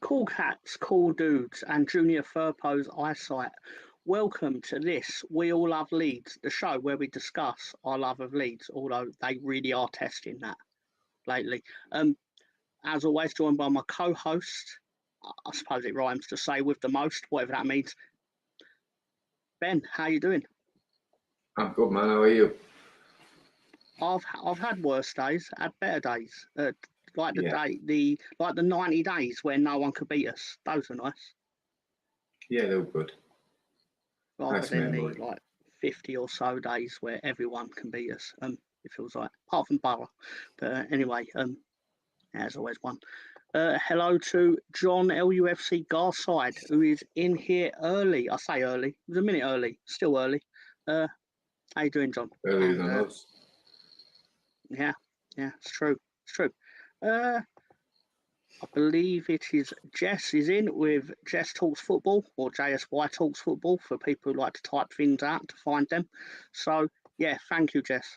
Cool cats, cool dudes, and Junior Furpo's eyesight. Welcome to this We All Love Leeds, the show where we discuss our love of Leeds, although they really are testing that lately. As always, joined by my co-host. I suppose it rhymes to say with the most, whatever that means. Ben, how you doing? I'm good, man. How are you? I've had worse days, had better days. Like the Yeah. day, the 90 days where no one could beat us. Those are nice. Yeah, they were good. Rather Nice than memory. the 50 or so days where everyone can beat us. It feels like, apart from Borough. But anyway, there's always one. Hello to John LUFC Garside, who is in here early. I say early. It was a minute early. Still early. How you doing, John? Earlier than us. Yeah, it's true. It's true. I believe it is Jess is in with Jess Talks Football or JSY Talks Football for people who like to type things out to find them. So, yeah, thank you, Jess.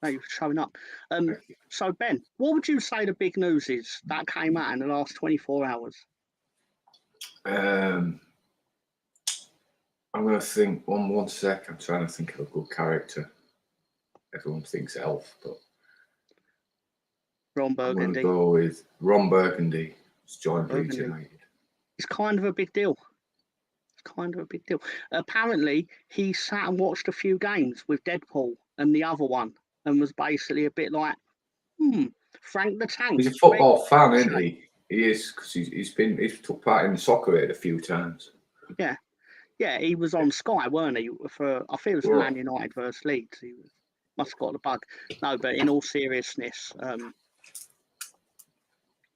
Thank you for showing up. So, Ben, what would you say the big news is that came out in the last 24 hours? I'm going to think one sec. I'm trying to think of a good character. Everyone thinks Elf, but Ron I'm going to Burgundy. go with Ron Burgundy. He's joined Leeds United. It's kind of a big deal. Apparently, he sat and watched a few games with Deadpool and the other one and was basically a bit like, Frank the Tank. He's a football fan, isn't he? He is, because he's took part in the soccer aid a few times. Yeah, he was on Sky, weren't he? For I think it was Man United versus Leeds. He must have got the bug. No, but in all seriousness,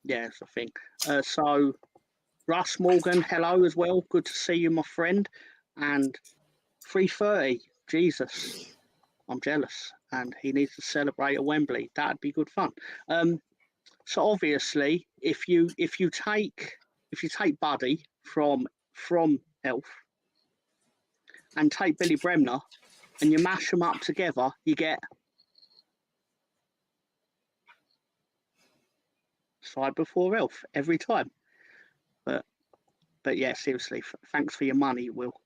it's a thing. So, Russ Morgan, hello as well. Good to see you, my friend. And 3:30, Jesus, I'm jealous. And he needs to celebrate at Wembley. That'd be good fun. So obviously, if you take Buddy from Elf and take Billy Bremner and you mash them up together, you get Side Before Elf every time. But yeah, seriously, thanks for your money, Will.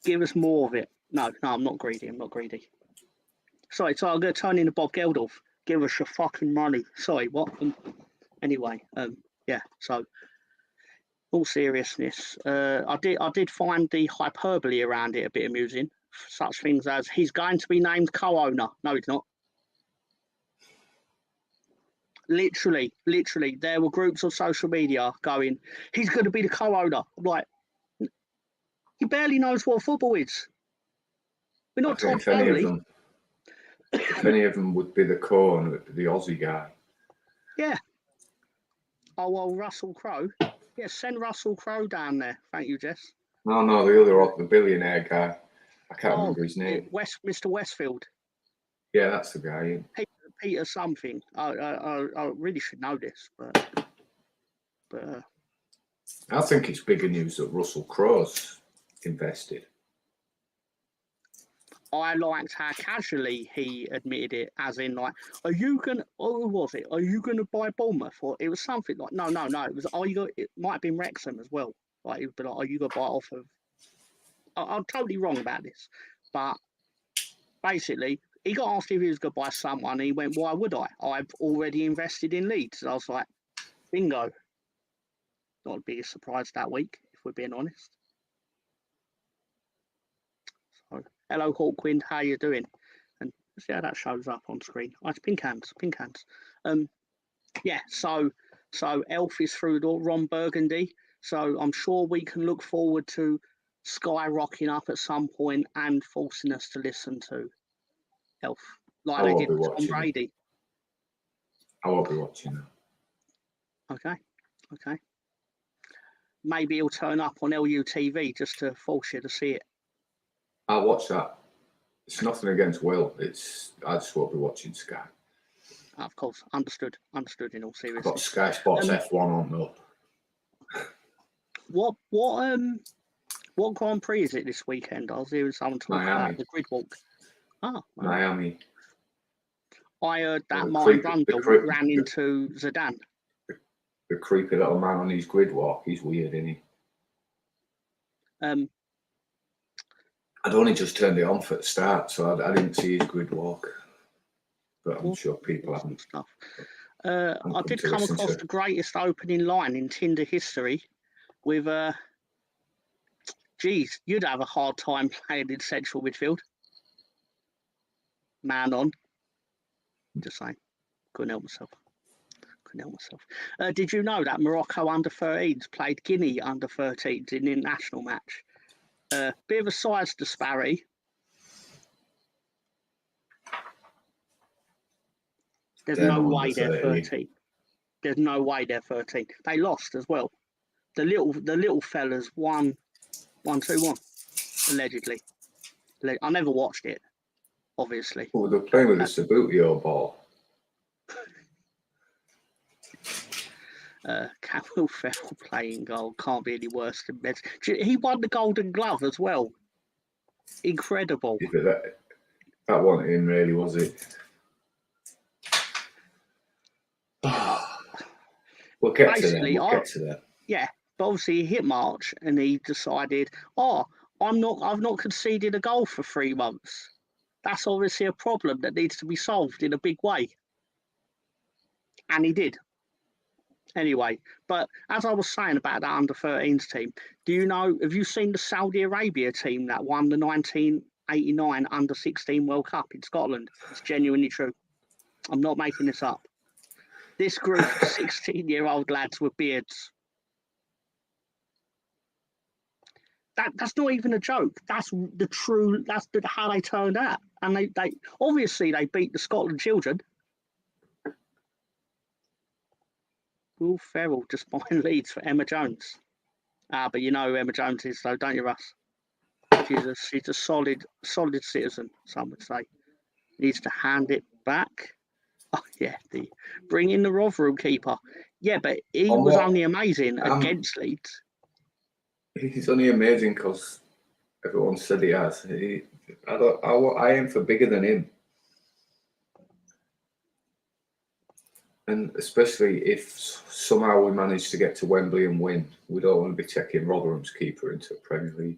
Give us more of it. No, I'm not greedy. Sorry, so I'm going to turn into Bob Geldof. Give us your fucking money. Sorry, what? Anyway, so all seriousness, I did find the hyperbole around it a bit amusing. Such things as he's going to be named co-owner. No, he's not. Literally, there were groups on social media going, he's going to be the co-owner. I'm like, he barely knows what football is. We're not Todd Bowley. If any of them would be the co-owner, the Aussie guy. Yeah. Oh, well, Russell Crowe. Yeah, send Russell Crowe down there. Thank you, Jess. No, the billionaire guy. I can't remember his name. Mr. Westfield. Yeah, that's the guy. Peter something. I really should know this, but I think it's bigger news that Russell Crowe's invested. I liked how casually he admitted it, as in like, are you gonna buy Bournemouth? Or it was something like, no, it was, it might have been Wrexham as well. Like, it would be like, are you gonna buy off of? I'm totally wrong about this, but basically, he got asked if he was gonna buy someone, and he went, why would I? I've already invested in Leeds. And I was like, bingo. Not the biggest surprise that week, if we're being honest. So, hello, Hawkwind. How you doing? And see how that shows up on screen. Oh, it's pink hands. So Elf is through the door, Ron Burgundy. So I'm sure we can look forward to Sky rocking up at some point and forcing us to listen to Elf, like they did with Tom Brady. I won't be watching that. Okay. Maybe he'll turn up on LUTV just to force you to see it. I'll watch that. It's nothing against Will. I just won't be watching Sky. Of course, understood in all seriousness. I've got Sky Sports F1 on though. What Grand Prix is it this weekend? I was hearing someone talk about the grid walk. Miami. I heard that The Martin creep- the Brundle creep- ran into Zidane. The creepy little man on his grid walk. He's weird, isn't he? I'd only just turned it on for the start, so I didn't see his grid walk. But I'm sure people haven't. Stuff. I did come across the greatest opening line in Tinder history with, geez, you'd have a hard time playing in central midfield. Man on. Just saying. Couldn't help myself. Did you know that Morocco under-13s played Guinea under-13s in the international match? Bit of a size disparity. There's no way they're 13. There's no way they're 13. They lost as well. The little fellas won 1-2-1, allegedly. I never watched it, obviously. Well, they're playing with a Sabutio ball. Will Ferrell playing goal can't be any worse than Messi. He won the Golden Glove as well. Incredible. Yeah, that wasn't in, really, was it? We'll get to that. Yeah, but obviously he hit March and he decided, I've not conceded a goal for 3 months. That's obviously a problem that needs to be solved in a big way. And he did. Anyway, but as I was saying about that under-13s team, have you seen the Saudi Arabia team that won the 1989 under-16 World Cup in Scotland? It's genuinely true. I'm not making this up. This group of 16-year-old lads with beards. That's not even a joke. That's how they turned out. And they obviously they beat the Scotland children. Will Ferrell just buying Leeds for Emma Jones. But you know who Emma Jones is, though, don't you, Russ? She's a solid citizen, some would say. Needs to hand it back. Oh, yeah, bring in the Rotherham keeper. Yeah, but he was only amazing against Leeds. He's only amazing because everyone said he has. I aim for bigger than him. And especially if somehow we manage to get to Wembley and win, we don't want to be taking Rotherham's keeper into the Premier League.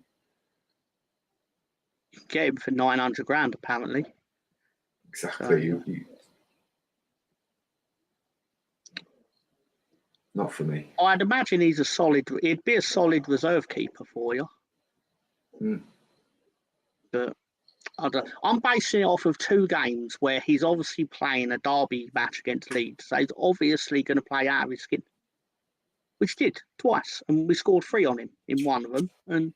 You can get him for 900 grand, apparently. Exactly. So, not for me. I'd imagine he'd be a solid reserve keeper for you. But I'm basing it off of 2 games where he's obviously playing a derby match against Leeds. So he's obviously going to play out of his skin, which did twice, and we scored 3 on him in one of them. And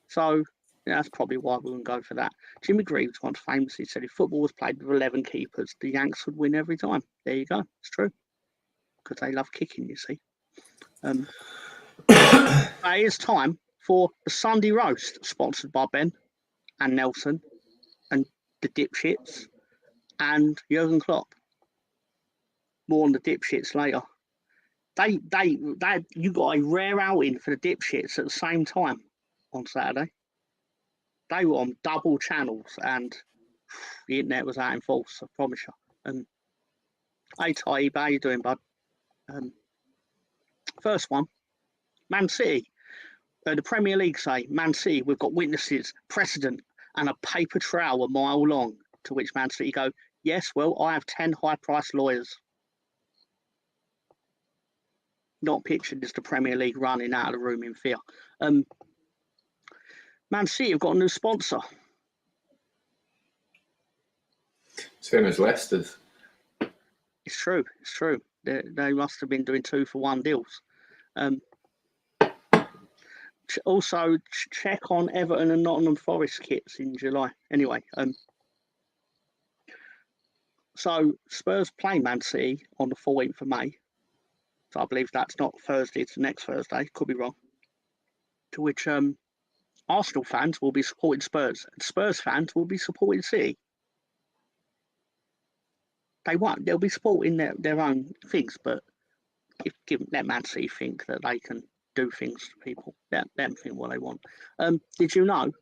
so that's probably why we wouldn't go for that. Jimmy Greaves once famously said if football was played with 11 keepers, the Yanks would win every time. There you go. It's true. Because they love kicking, you see. It is time for the Sunday Roast, sponsored by Ben and Nelson and the dipshits and Jurgen Klopp. More on the dipshits later. You got a rare outing for the dipshits at the same time on Saturday. They were on double channels and the internet was out in force, I promise you. Hey Ty, how you doing, bud? First one, Man City. The Premier League say, Man City, we've got witnesses, precedent, and a paper trail a mile long. To which Man City go, yes, well, I have 10 high-priced lawyers. Not pictured as the Premier League running out of the room in fear. Man City have got a new sponsor. Same as Leicester's. It's true. They must have been doing 2-for-1 deals. Also, check on Everton and Nottingham Forest kits in July. Anyway, so Spurs play Man City on the 14th of May. So I believe that's not Thursday, it's the next Thursday. Could be wrong. To which Arsenal fans will be supporting Spurs and Spurs fans will be supporting City. They won't. They'll be supporting their own things, but let Man City think that they can do things to people. Let them think what they want. Did you know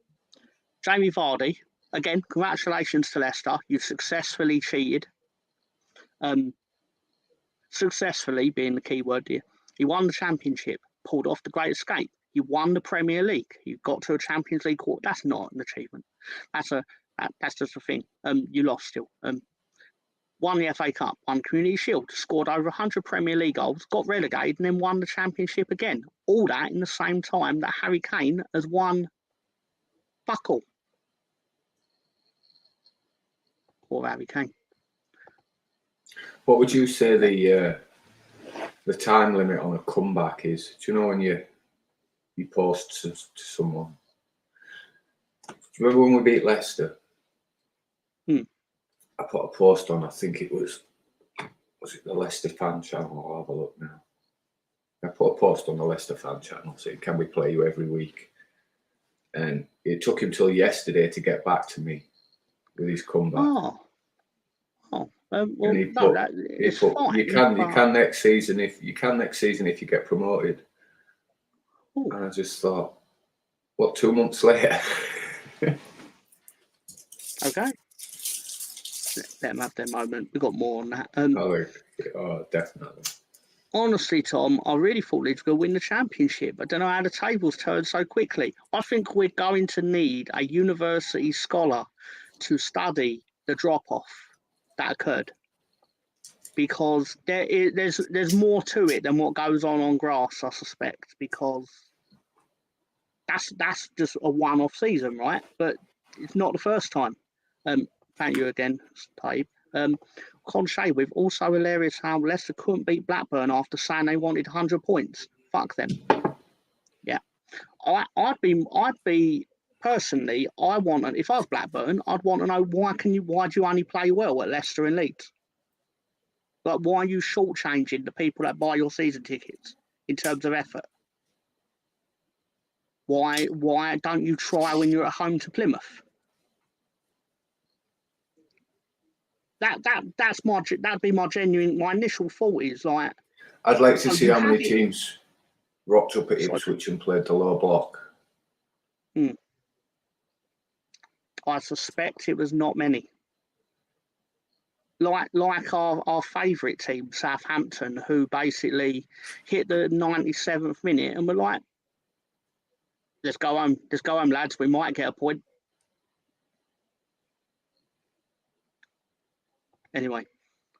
Jamie Vardy, again, congratulations to Leicester. You've successfully cheated Successfully being the key word here. He won the Championship, pulled off the Great Escape. He won the Premier League. He got to a Champions League quarter. That's not an achievement. That's just a thing. You lost still. Won the FA Cup, won Community Shield, scored over 100 Premier League goals, got relegated, and then won the Championship again. All that in the same time that Harry Kane has won fuck all. Poor Harry Kane. What would you say the time limit on a comeback is? Do you know when you post to someone? Do you remember when we beat Leicester? I put a post on, I think it was it the Leicester fan channel? I'll have a look now. I put a post on the Leicester fan channel saying, can we play you every week? And it took him till yesterday to get back to me with his comeback. Well, it's fine. You can next season if you get promoted. Ooh. And I just thought, what, 2 months later? Okay. Let them have their moment. We've got more on that. Definitely. Honestly, Tom, I really thought Leeds were going to win the Championship. I don't know how the tables turned so quickly. I think we're going to need a university scholar to study the drop-off that occurred, because there's more to it than what goes on grass, I suspect, because that's just a one-off season, right? But it's not the first time. Thank you again, Taib. Conche, with also hilarious how Leicester couldn't beat Blackburn after saying they wanted 100 points. Fuck them. Yeah, I'd be personally. If I was Blackburn, I'd want to know why do you only play well at Leicester and Leeds? Like, why are you shortchanging the people that buy your season tickets in terms of effort? Why don't you try when you're at home to Plymouth? That'd be my initial thought is like, I'd like to see how many teams rocked up at Ipswich and played the low block. I suspect it was not many. Like our favourite team, Southampton, who basically hit the 97th minute and were like, let's go home, lads, we might get a point. Anyway,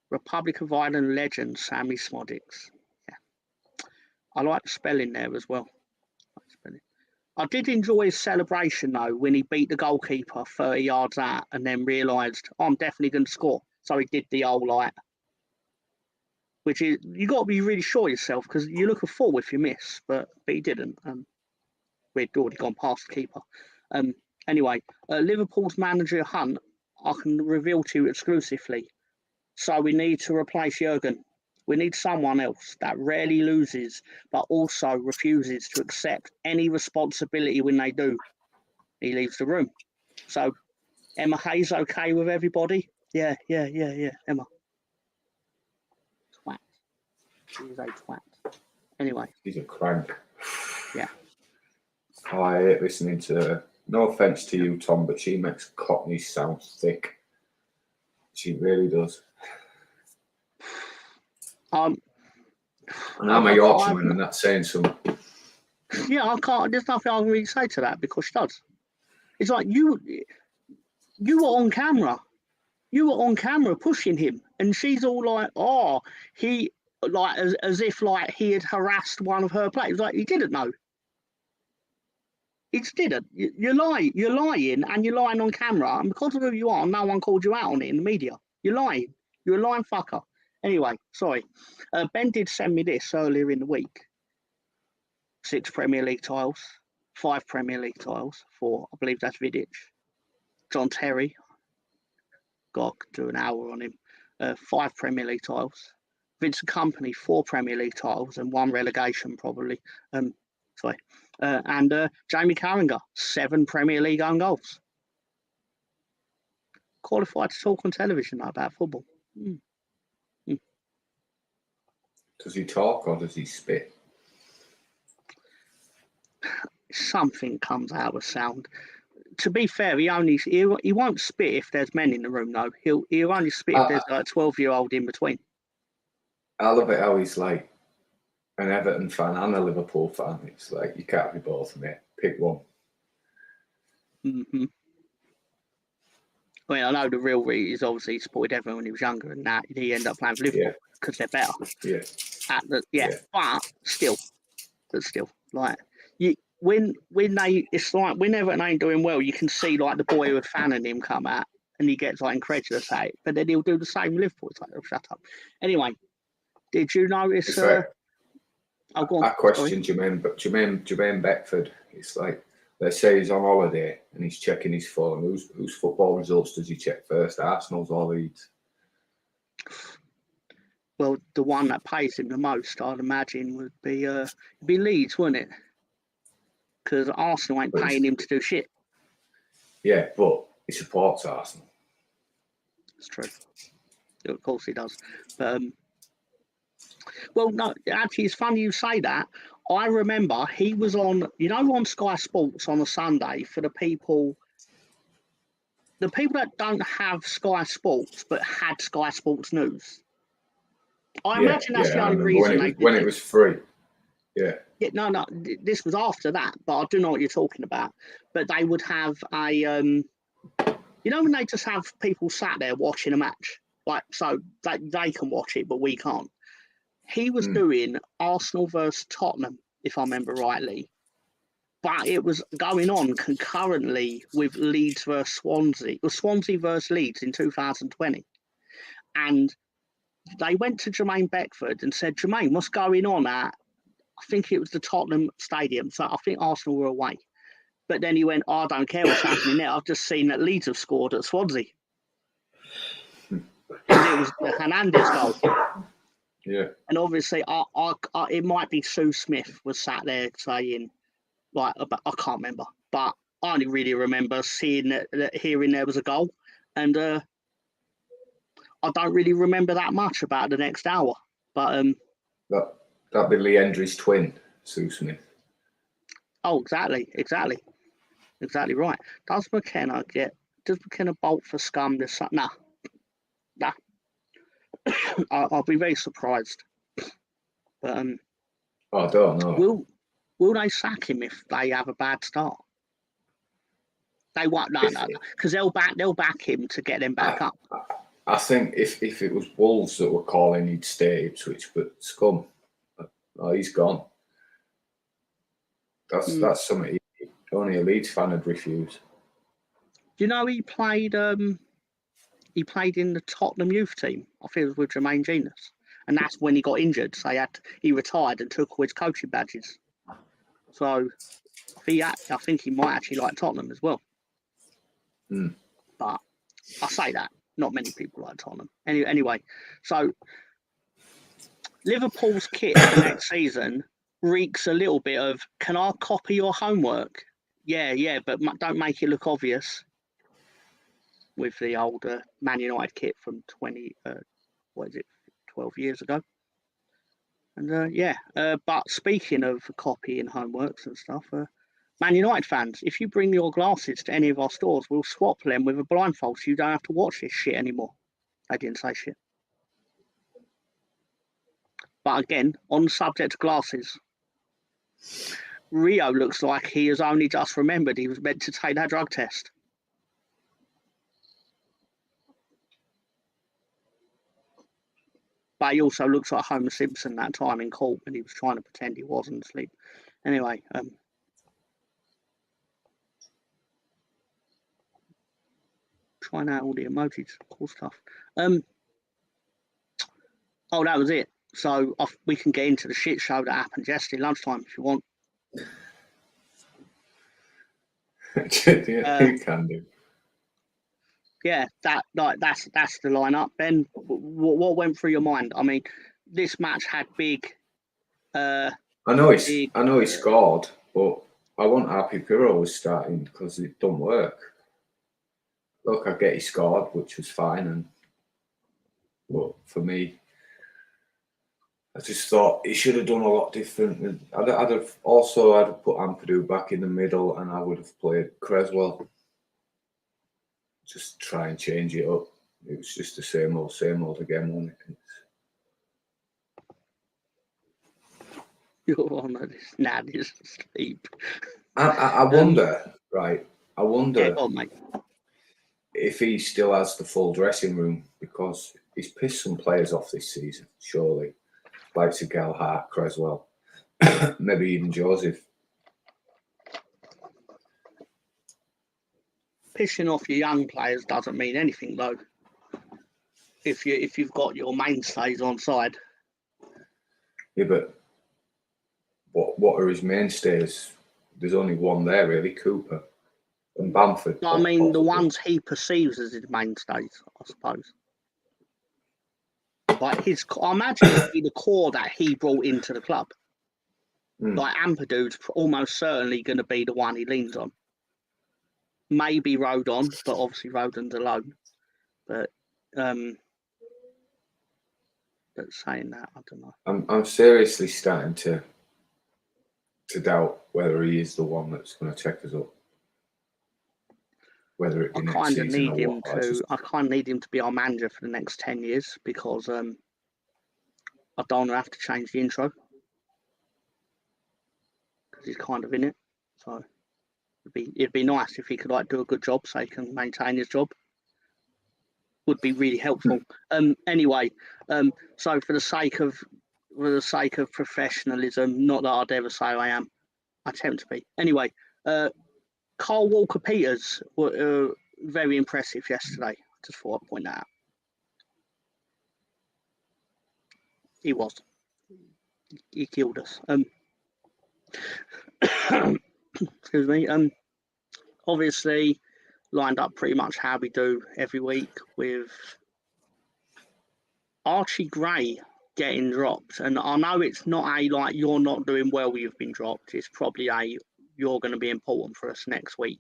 Republic of Ireland legend Sammy Smodics. Yeah, I like the spelling there as well. I did enjoy his celebration though when he beat the goalkeeper 30 yards out and then realised, I'm definitely going to score. So he did the whole which is, you got to be really sure of yourself, because you look a fool if you miss, but he didn't. We'd already gone past the keeper. Anyway, Liverpool's manager Hunt, I can reveal to you exclusively. So we need to replace Jurgen. We need someone else that rarely loses, but also refuses to accept any responsibility when they do. He leaves the room. So Emma Hayes okay with everybody? Yeah, Emma. Twat. She's a twat. Anyway. She's a crank. Yeah. Oh, I hate listening to her. No offence to you, Tom, but she makes Cockney sound thick. She really does. And I'm a Yorkshireman, and that's saying something. Yeah, I can't. There's nothing I can really say to that, because she does. It's like you were on camera. You were on camera pushing him, and she's all like, "Oh, he like as if like he had harassed one of her players." Like, he didn't know. He just didn't. You're lying, and you're lying on camera, and because of who you are, no one called you out on it in the media. You're lying. You're a lying fucker. Anyway, sorry. Ben did send me this earlier in the week. 6 Premier League titles, 5 Premier League titles for, I believe that's Vidic. John Terry. God, do an hour on him. 5 Premier League titles. Vincent Kompany, 4 Premier League titles and 1 relegation probably. And Jamie Carragher, 7 Premier League own goals. Qualified to talk on television about football. Does he talk or does he spit? Something comes out with sound. to be fair, he won't spit if there's men in the room though. He'll only spit if there's like a 12-year-old in between. I love it how he's like an Everton fan and a Liverpool fan. It's like you can't be both, mate. Pick one. Mm-hmm. I mean, I know the real reason is obviously he supported Everton when he was younger, and that he ended up playing for Liverpool because they're better. But still, like when it's like when Everton ain't doing well, you can see like the boyhood fan in him come out, and he gets like incredulous at it. But then he'll do the same with Liverpool. It's like, oh, shut up. Anyway, did you notice? I Sorry. question Jermaine Beckford. It's like, let's say he's on holiday and he's checking his phone. Whose football results does he check first? Arsenal's or Leeds? Well, the one that pays him the most, I'd imagine, would be Leeds, wouldn't it? Because Arsenal ain't paying him to do shit. Yeah, but he supports Arsenal. It's true. Of course he does. But well, no, actually, it's funny you say that. I remember he was on Sky Sports on a Sunday for the people that don't have Sky Sports but had Sky Sports News. I imagine that's the only reason when it was free. Yeah. Yeah, no, this was after that, but I do know what you're talking about. But they would have a, when they just have people sat there watching a match, like so they can watch it, but we can't. He was doing Arsenal versus Tottenham, if I remember rightly, but it was going on concurrently with Leeds versus Swansea. It was Swansea versus Leeds in 2020, and they went to Jermaine Beckford and said, "Jermaine, what's going on at?" I think it was the Tottenham Stadium, so I think Arsenal were away. But then he went, I don't care what's happening there. I've just seen that Leeds have scored at Swansea. It was the Hernandez goal. Yeah. And obviously, it might be Sue Smith was sat there saying, like, I can't remember. But I only really remember hearing there was a goal. And I don't really remember that much about the next hour. But that'd be Leandri's twin, Sue Smith. Oh, exactly right. Does McKenna bolt for scum this? Nah. I'll be very surprised. But I don't know. Will they sack him if they have a bad start? They won't. No, because they'll back him to get them back up. I think if it was Wolves that were calling, he'd stay at Ipswich, but scum. Oh, he's gone. That's something only a Leeds fan would refuse. Do you know he played in the Tottenham youth team? I think it was with Jermaine Genius. And that's when he got injured. So he retired and took all his coaching badges. So I think he might actually like Tottenham as well. But I say that. Not many people like Tottenham. Anyway, so Liverpool's kit for next season reeks a little bit of, can I copy your homework? Yeah, but don't make it look obvious. With the old Man United kit from 12 years ago. And but speaking of copying homeworks and stuff, Man United fans, if you bring your glasses to any of our stores, we'll swap them with a blindfold so you don't have to watch this shit anymore. They didn't say shit. But again, on the subject of glasses, Rio looks like he has only just remembered he was meant to take that drug test. But he also looks like Homer Simpson that time in court when he was trying to pretend he wasn't asleep. Anyway, trying out all the emojis, cool stuff. Oh, that was it. So we can get into the shit show that happened yesterday lunchtime if you want. Yeah, you can do. Yeah, that's the lineup. Ben, what went through your mind? I mean, this match had big. I know he scored, but I want Happy Piro was starting because it don't work. Look, I get he scored, which was fine, but for me, I just thought he should have done a lot different. I'd have put Ampadu back in the middle, and I would have played Creswell just try and change it up. It was just the same old again, wasn't it? You're on this Nanny's sleep. I wonder, right? I wonder Yeah, go on, mate. if he still has the full dressing room, because he's pissed some players off this season, surely. Like Segal, Hart, Creswell, maybe even Joseph. Pissing off your young players doesn't mean anything, though. If you've got your mainstays on side. Yeah, but what are his mainstays? There's only one there, really, Cooper and Bamford. I mean, the ones he perceives as his mainstays, I suppose. Like I imagine it'd be the core that he brought into the club. Like Ampadu's almost certainly going to be the one he leans on. Maybe Rodon, but obviously Rodon's alone. But saying that, I don't know. I'm seriously starting to doubt whether he is the one that's going to check us up. Whether it be next season or what. I kind of need him to be our manager for the next 10 years because I don't want to have to change the intro because he's kind of in it. So it'd be nice if he could do a good job so he can maintain his job. Would be really helpful. Anyway, so for the sake of professionalism, not that I'd ever say I am, I attempt to be. Anyway, Carl Walker-Peters were very impressive yesterday. Just thought I'd point that out. He was. He killed us. Excuse me. Obviously, lined up pretty much how we do every week with Archie Gray getting dropped. And I know it's not you're not doing well, you've been dropped. It's probably you're going to be important for us next week.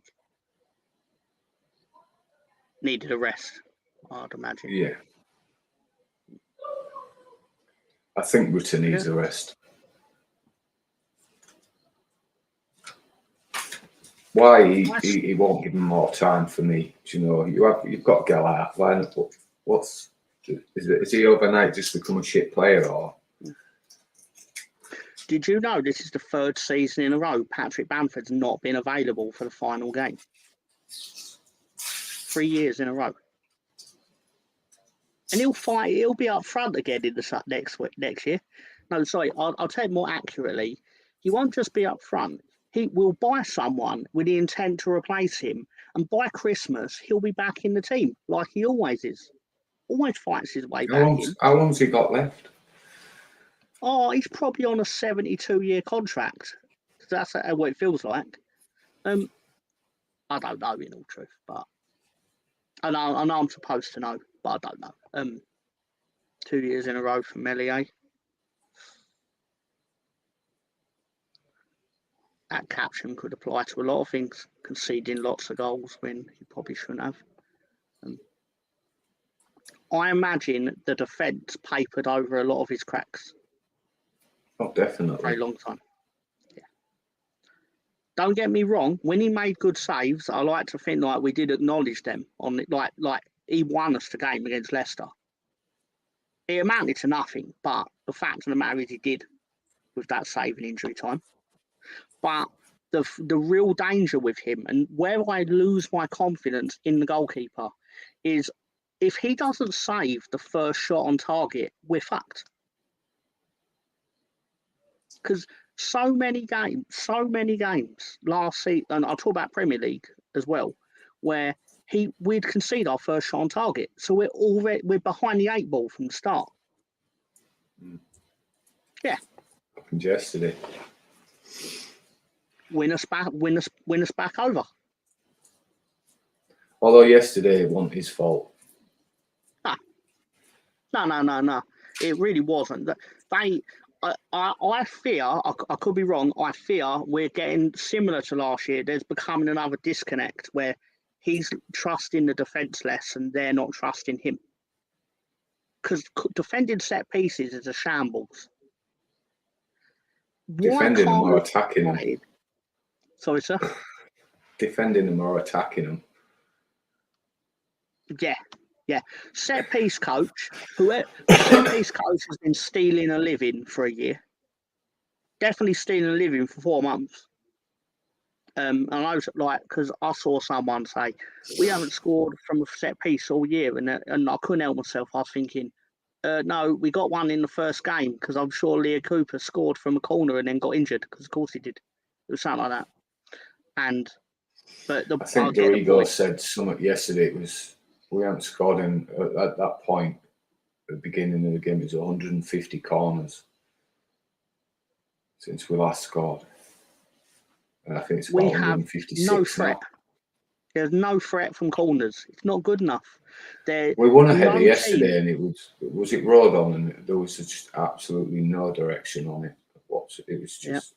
Needed a rest, I'd imagine. Yeah. I think Rutter needs a rest. Why he won't give him more time for me? Do you know, you've got Gallagher. Is he overnight just become a shit player or? Did you know this is the third season in a row Patrick Bamford's not been available for the final game? 3 years in a row. And he'll be up front again in the next year. No, sorry, I'll tell you more accurately. He won't just be up front. He will buy someone with the intent to replace him, and by Christmas he'll be back in the team like he always is. Always fights his way back in. How long's he got left? Oh, he's probably on a 72-year contract. That's what it feels like. I don't know, in all truth, but I know I'm supposed to know, but I don't know. 2 years in a row for Melier. That caption could apply to a lot of things, conceding lots of goals when he probably shouldn't have. I imagine the defence papered over a lot of his cracks. Oh, definitely. For a long time. Yeah. Don't get me wrong, when he made good saves, I like to think we did acknowledge them on it, like he won us the game against Leicester. It amounted to nothing, but the fact of the matter is he did with that save in injury time. But the real danger with him, and where I lose my confidence in the goalkeeper, is if he doesn't save the first shot on target, we're fucked. Because so many games last season, and I'll talk about Premier League as well, where we'd concede our first shot on target, so we're behind the 8 ball from the start. Yeah. Yesterday. Win us back over. Although yesterday it wasn't his fault. No. It really wasn't. I fear, I could be wrong, I fear we're getting similar to last year. There's becoming another disconnect where he's trusting the defence less and they're not trusting him. Because defending set pieces is a shambles. Defending them or attacking them? Sorry, sir? Defending them or attacking them? Yeah. Set piece coach. The set piece coach has been stealing a living for a year. Definitely stealing a living for 4 months. And I was like, because I saw someone say, we haven't scored from a set piece all year. And I couldn't help myself. I was thinking, no, we got one in the first game because I'm sure Leo Cooper scored from a corner and then got injured because, of course, he did. It was something like that. But I think Dorigo said something yesterday. It was we haven't scored in at that point at the beginning of the game. It was 150 corners since we last scored, and I think it's about 156 no threat. now. There's no threat from corners. It's not good enough. We won a header yesterday, and it was it Rodon, and there was just absolutely no direction on it. It was just.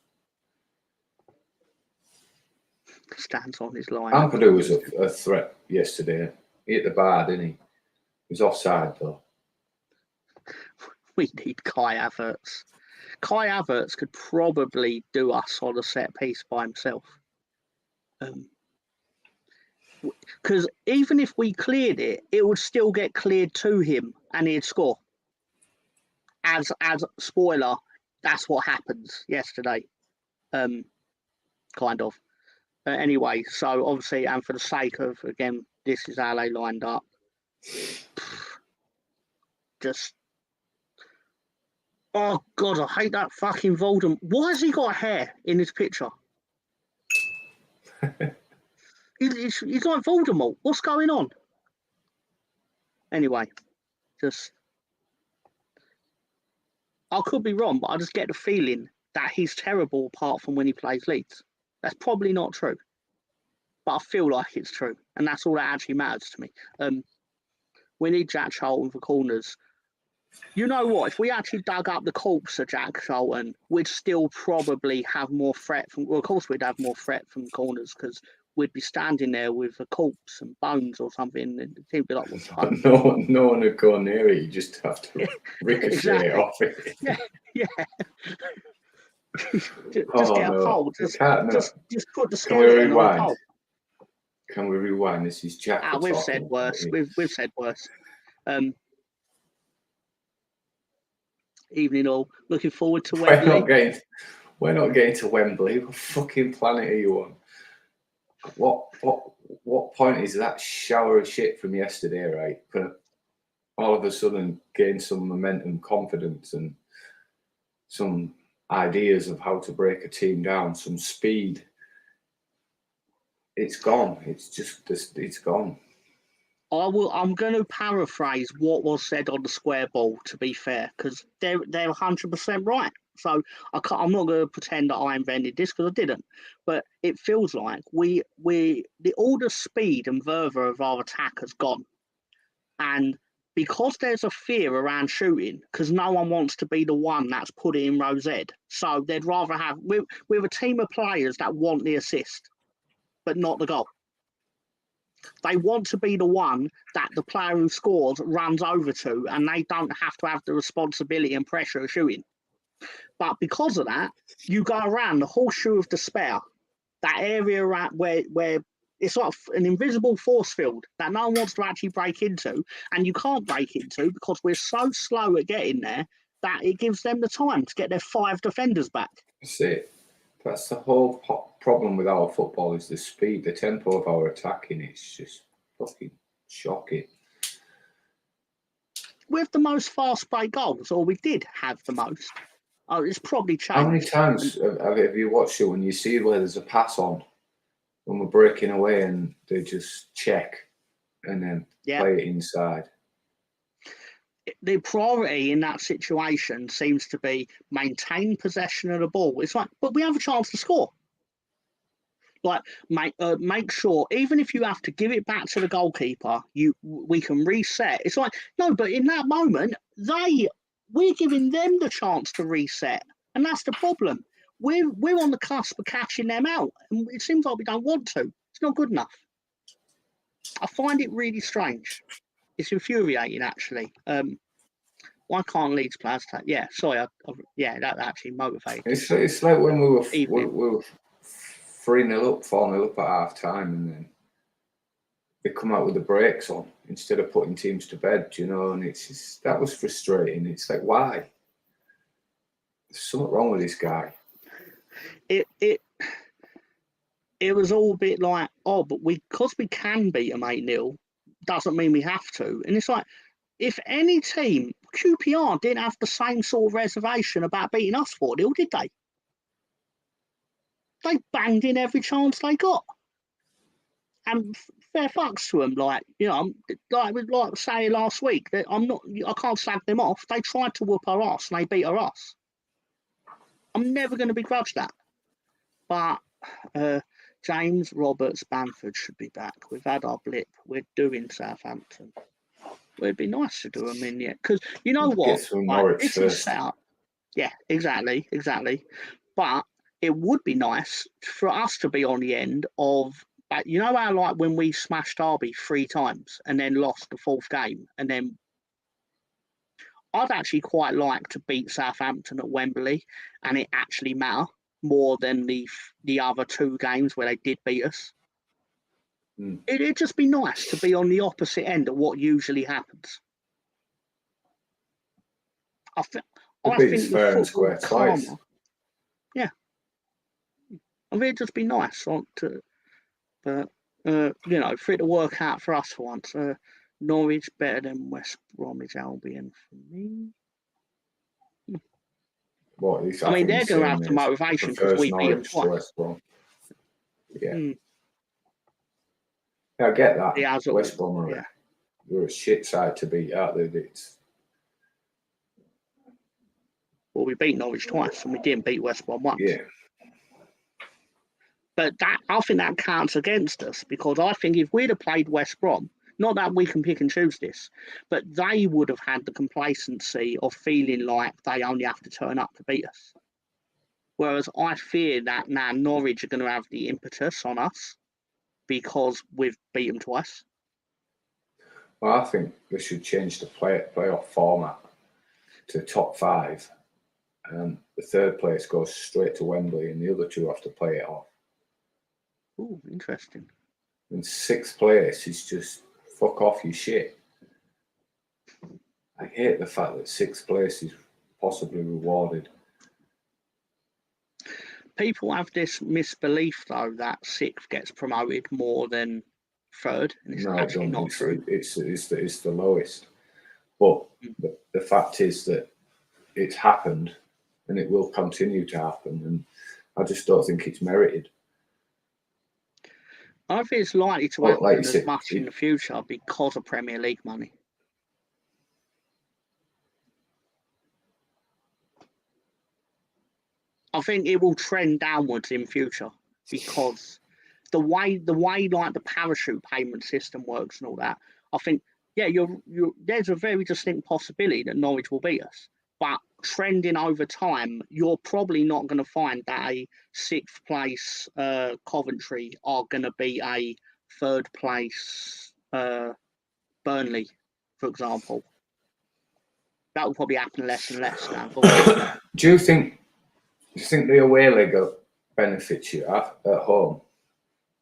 Stands on his line. Ampadu was a threat yesterday. He hit the bar, didn't he? He was offside, though. We need Kai Havertz. Kai Havertz could probably do us on a set piece by himself. Because even if we cleared it, it would still get cleared to him and he'd score. As spoiler, that's what happens yesterday. Kind of. Anyway, so obviously, and for the sake of, again, this is how they lined up. Just, oh God, I hate that fucking Voldemort. Why has he got hair in his picture? He's like Voldemort. What's going on? Anyway, I could be wrong, but I just get the feeling that he's terrible apart from when he plays Leeds. That's probably not true, but I feel like it's true, and that's all that actually matters to me. We need Jack Charlton for corners. You know what? If we actually dug up the corpse of Jack Charlton, we'd still probably have more threat from. Well, of course, we'd have more threat from corners because we'd be standing there with a corpse and bones or something, and it'd be like, "What's the No one would go near it. You just have to ricochet off it. Yeah. Just get a pole. Just put the skeleton on a pole. Can we rewind? This is Jack. We've said worse. We've said worse. Evening all. Looking forward to Wembley. We're not getting to Wembley. What fucking planet are you on? What point is that shower of shit from yesterday, right? Gonna all of a sudden gain some momentum, confidence, and some ideas of how to break a team down, some speed. It's gone. It's gone. I'm going to paraphrase what was said on the square ball, to be fair, because they're 100% right. So I'm not going to pretend that I invented this because I didn't. But it feels like all the speed and fervour of our attack has gone, and because there's a fear around shooting, because no one wants to be the one that's put it in Rose Ed. So they'd rather have we're a team of players that want the assist, but not the goal. They want to be the one that the player who scores runs over to, and they don't have to have the responsibility and pressure of shooting. But because of that, you go around the horseshoe of despair, that area around where it's like an invisible force field that no one wants to actually break into, and you can't break into because we're so slow at getting there that it gives them the time to get their 5 defenders back. That's it. That's the whole problem with our football is the speed, the tempo of our attacking. It's just fucking shocking. We have the most fast break goals, or we did have the most. Oh, it's probably changed. How many times have you watched it when you see where there's a pass on, when we're breaking away and they just check and then play it inside? The priority in that situation seems to be maintain possession of the ball. It's like, but we have a chance to score. Like, make sure, even if you have to give it back to the goalkeeper, we can reset. It's like, no, but in that moment, we're giving them the chance to reset, and that's the problem. We're on the cusp of catching them out, and it seems like we don't want to. It's not good enough. I find it really strange. It's infuriating, actually. Why can't Leeds players take? Yeah, sorry. That actually motivated. It's like when we were 3-0 up, 4-0 up at half time, and then they come out with the brakes on. instead of putting teams to bed, you know, and it's just, that was frustrating. It's like, why? There's something wrong with this guy. It was all a bit like, oh, but because we can beat them 8-0, doesn't mean we have to. And it's like, if any team, QPR didn't have the same sort of reservation about beating us 4-0, did they? They banged in every chance they got. And fair fucks to them, like, you know, like saying last week, that I can't slag them off. They tried to whoop our ass and they beat our ass. I'm never going to begrudge that. But James Roberts Bamford should be back. We've had our blip. We're doing Southampton. It'd be nice to do them in yet, because you know what? Like, this is set up. Yeah, exactly. But it would be nice for us to be on the end of. But you know how, like, when we smashed Derby 3 times and then lost the 4th game, and then I'd actually quite like to beat Southampton at Wembley, and it actually matter more than the other 2 games where they did beat us. It'd just be nice to be on the opposite end of what usually happens. I think fair and square twice. Yeah, I mean, it'd just be nice to, but you know, for it to work out for us for once. Norwich better than West Bromwich Albion for me. What, I mean, they're going to have the motivation because we beat them twice. Yeah. Yeah, I get that. Yeah, West Brom you're a shit side to beat, aren't they? Well, we beat Norwich twice and we didn't beat West Brom once. Yeah. But I think that counts against us, because I think if we'd have played West Brom, not that we can pick and choose this, but they would have had the complacency of feeling like they only have to turn up to beat us. Whereas I fear that now Norwich are going to have the impetus on us because we've beat them twice. Well, I think they should change the playoff format to top 5. The 3rd place goes straight to Wembley and the other 2 have to play it off. Oh, interesting. And 6th place is just fuck off your shit. I hate the fact that 6th place is possibly rewarded. People have this misbelief, though, that 6th gets promoted more than 3rd, and it's actually not true. It's the lowest. But the fact is that it's happened and it will continue to happen, and I just don't think it's merited. I think it's likely to happen as much in the future because of Premier League money. I think it will trend downwards in future because the way like the parachute payment system works and all that. I think, yeah, there's a very distinct possibility that Norwich will beat us, but trending over time, you're probably not going to find that a 6th place Coventry are going to be a 3rd place Burnley, for example. That will probably happen less and less now. Do you think the away leg benefits you at home?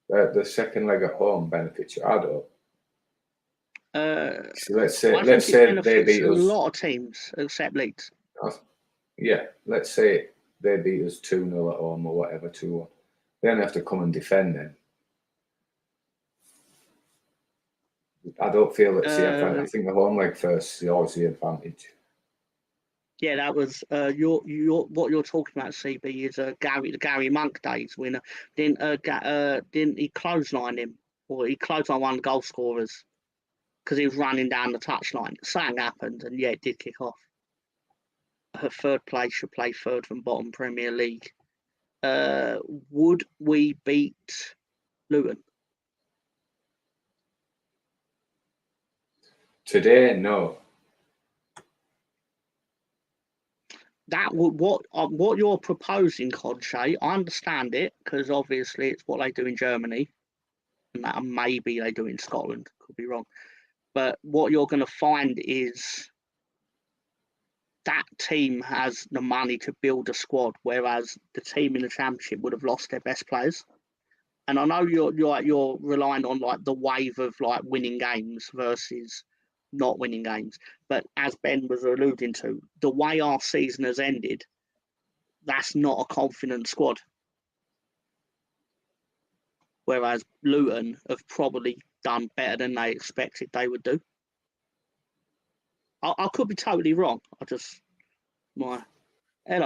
The second leg at home benefits you? I don't. So let's say they beat us. A lot of teams except Leeds. Yeah, let's say they beat us 2-0 at home or whatever, 2-1. They don't have to come and defend then. I don't feel that. I think the home leg first is always the advantage. Yeah, that was what you're talking about, CB, is the Gary Monk days when didn't he clothesline him, or he clothesline one of the goal scorers because he was running down the touchline. Something happened, and yeah, it did kick off. Her 3rd place should play 3rd from bottom Premier League. Would we beat Luton? Today, no. That would what you're proposing, Conche. I understand it because obviously it's what they do in Germany, and that maybe they do in Scotland. Could be wrong, but what you're going to find is that team has the money to build a squad, whereas the team in the Championship would have lost their best players. And I know you're relying on like the wave of like winning games versus not winning games, but as Ben was alluding to, the way our season has ended, that's not a confident squad. Whereas Luton have probably done better than they expected they would do. I could be totally wrong. Hello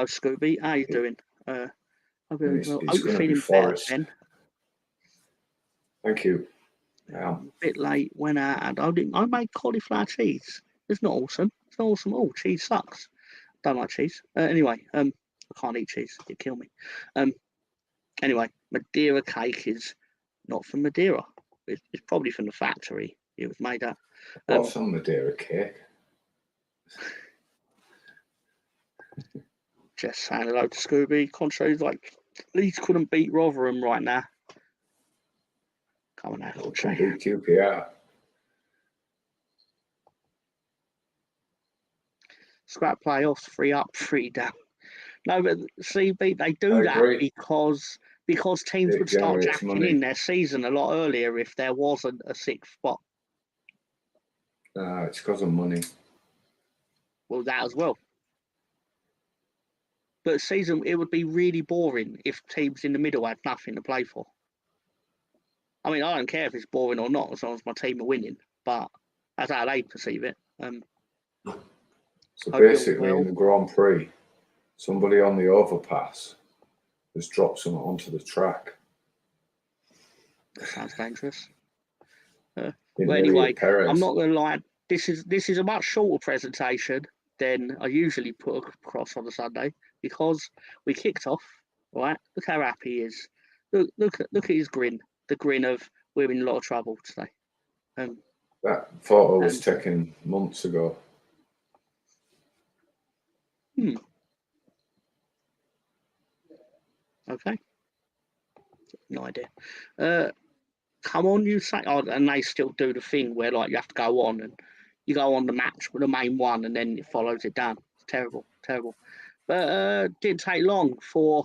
Scooby, how you doing? I hope you're feeling better, Ben. Thank you. A bit late, went out and I made cauliflower cheese. It's not awesome. It's not awesome at all. Cheese sucks. Don't like cheese. Anyway, I can't eat cheese. It'd kill me. Anyway, Madeira cake is not from Madeira. It's probably from the factory it was made at. What's some Madeira cake? Just saying hello to Scooby. Contrary's like, Leeds couldn't beat Rotherham right now. Come on now, Contrary. Beat QPR. Scrap playoffs, 3 up, 3 down. No, but CB, they do that because teams would start jacking in their season a lot earlier if there wasn't a 6th spot. It's because of money. Well, that as well. But season, it would be really boring if teams in the middle had nothing to play for. I mean, I don't care if it's boring or not as long as my team are winning, but that's how they perceive it. So basically, in the Grand Prix, somebody on the overpass has dropped something onto the track. That sounds dangerous. But anyway, I'm not going to lie. This is a much shorter presentation than I usually put across on a Sunday because we kicked off. Right, look how happy he is. Look at his grin. The grin of we're in a lot of trouble today. That photo was taken months ago. Okay. No idea. Come on, you say, and they still do the thing where like you have to go on and you go on the match with the main one and then it follows it down. It's terrible. But didn't take long for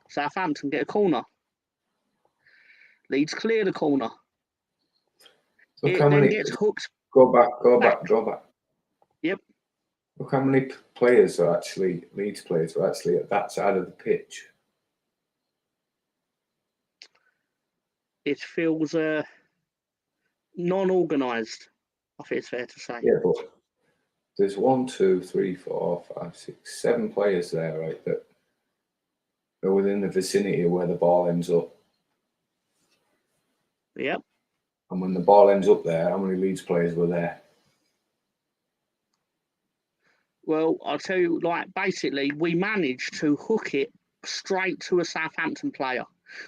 Southampton get a corner. Leeds clear the corner. Look how many gets hooked. Go back. Yep. Look how many players are actually Leeds players are actually at that side of the pitch. It feels non-organised. I think it's fair to say. Yeah, but there's 1, 2, 3, 4, 5, 6, 7 players there, right, that are within the vicinity of where the ball ends up. Yep. And when the ball ends up there, how many Leeds players were there? Well, I'll tell you, like, basically, we managed to hook it straight to a Southampton player,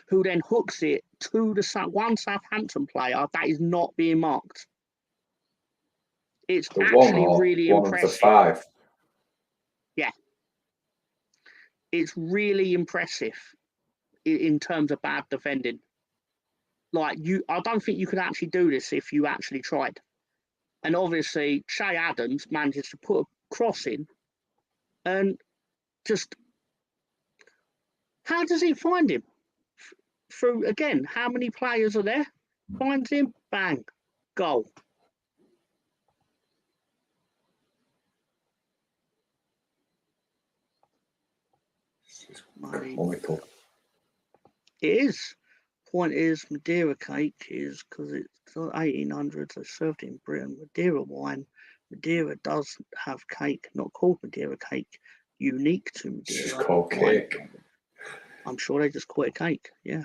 who then hooks it to one Southampton player that is not being marked. It's actually really impressive. Of the 5. Yeah. It's really impressive in terms of bad defending. Like, I don't think you could actually do this if you actually tried. And obviously, Che Adams manages to put a cross in and just... How does he find him? Through, again, how many players are there? Finds him, bang, goal. Comical. It is. Point is, Madeira cake is because it's 1800s. They served it in Britain. Madeira wine. Madeira does have cake, not called Madeira cake, unique to Madeira. It's just called cake. I'm sure they just call it cake. Yeah.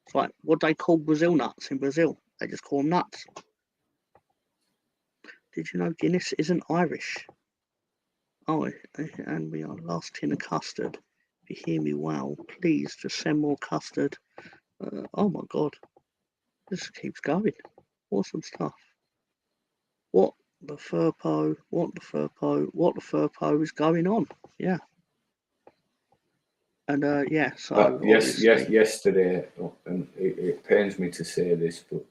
It's like what they call Brazil nuts in Brazil. They just call them nuts. Did you know Guinness isn't Irish? Oh, and we are last tin of custard. If you hear me well, please just send more custard. Oh my God, this keeps going. Awesome stuff. What the furpo is going on? Yeah. And yeah, so yesterday, and it pains me to say this, but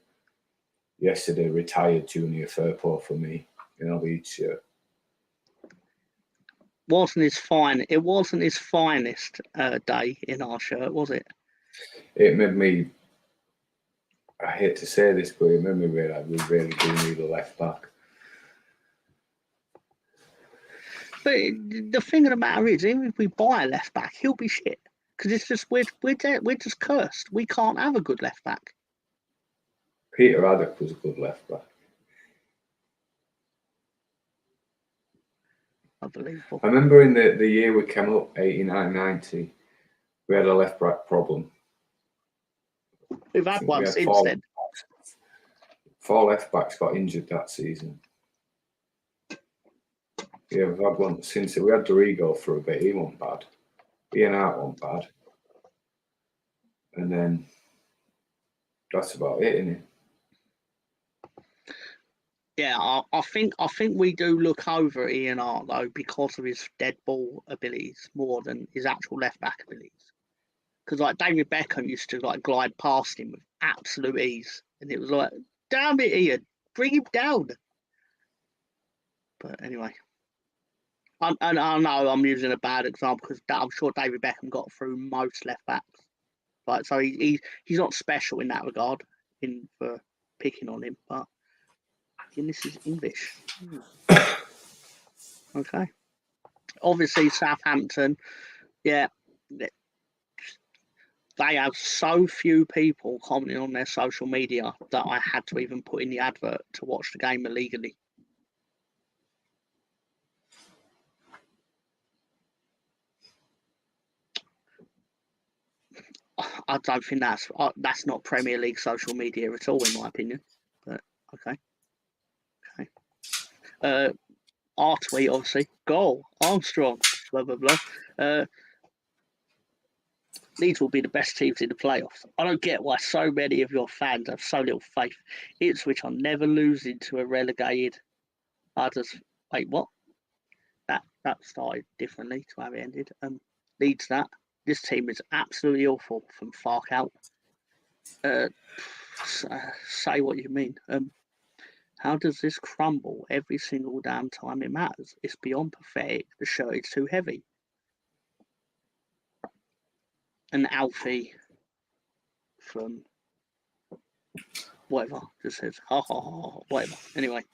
yesterday retired Junior Firpo for me in a Leeds shirt. wasn't his fine. It wasn't his finest day in our shirt, was it? It made me. I hate to say this, but it made me realise we really do need a left back. But the thing of the matter is, even if we buy a left back, he'll be shit because it's just we're just cursed. We can't have a good left back. Peter Haddock was a good left back. Unbelievable. I remember in the year we came up, 89, 90, we had a left back problem. We've had one since then. 4 left backs got injured that season. Yeah, we've had one since. We had Dorigo for a bit. He wasn't bad. Ian Hart wasn't bad. And then that's about it, isn't it? Yeah, I think we do look over Ian Hart though because of his dead ball abilities more than his actual left back abilities. Because like David Beckham used to like glide past him with absolute ease, and it was like, damn it, Ian, bring him down. But anyway, I know I'm using a bad example because I'm sure David Beckham got through most left backs. Like, so he's not special in that regard for picking on him, but again, this is English. Okay. Obviously, Southampton, yeah, they have so few people commenting on their social media that I had to even put in the advert to watch the game illegally. I don't think that's not Premier League social media at all, in my opinion. But okay. Our tweet, obviously, goal, Armstrong, blah blah blah. Leeds will be the best teams in the playoffs. I don't get why so many of your fans have so little faith. Ipswich are never losing to a relegated. Wait, what? That started differently to how it ended. Leeds that. This team is absolutely awful from Fark out. Say what you mean. How does this crumble every single damn time it matters? It's beyond pathetic. The shirt is too heavy. And Alfie from whatever just says, ha ha ha, whatever. Anyway,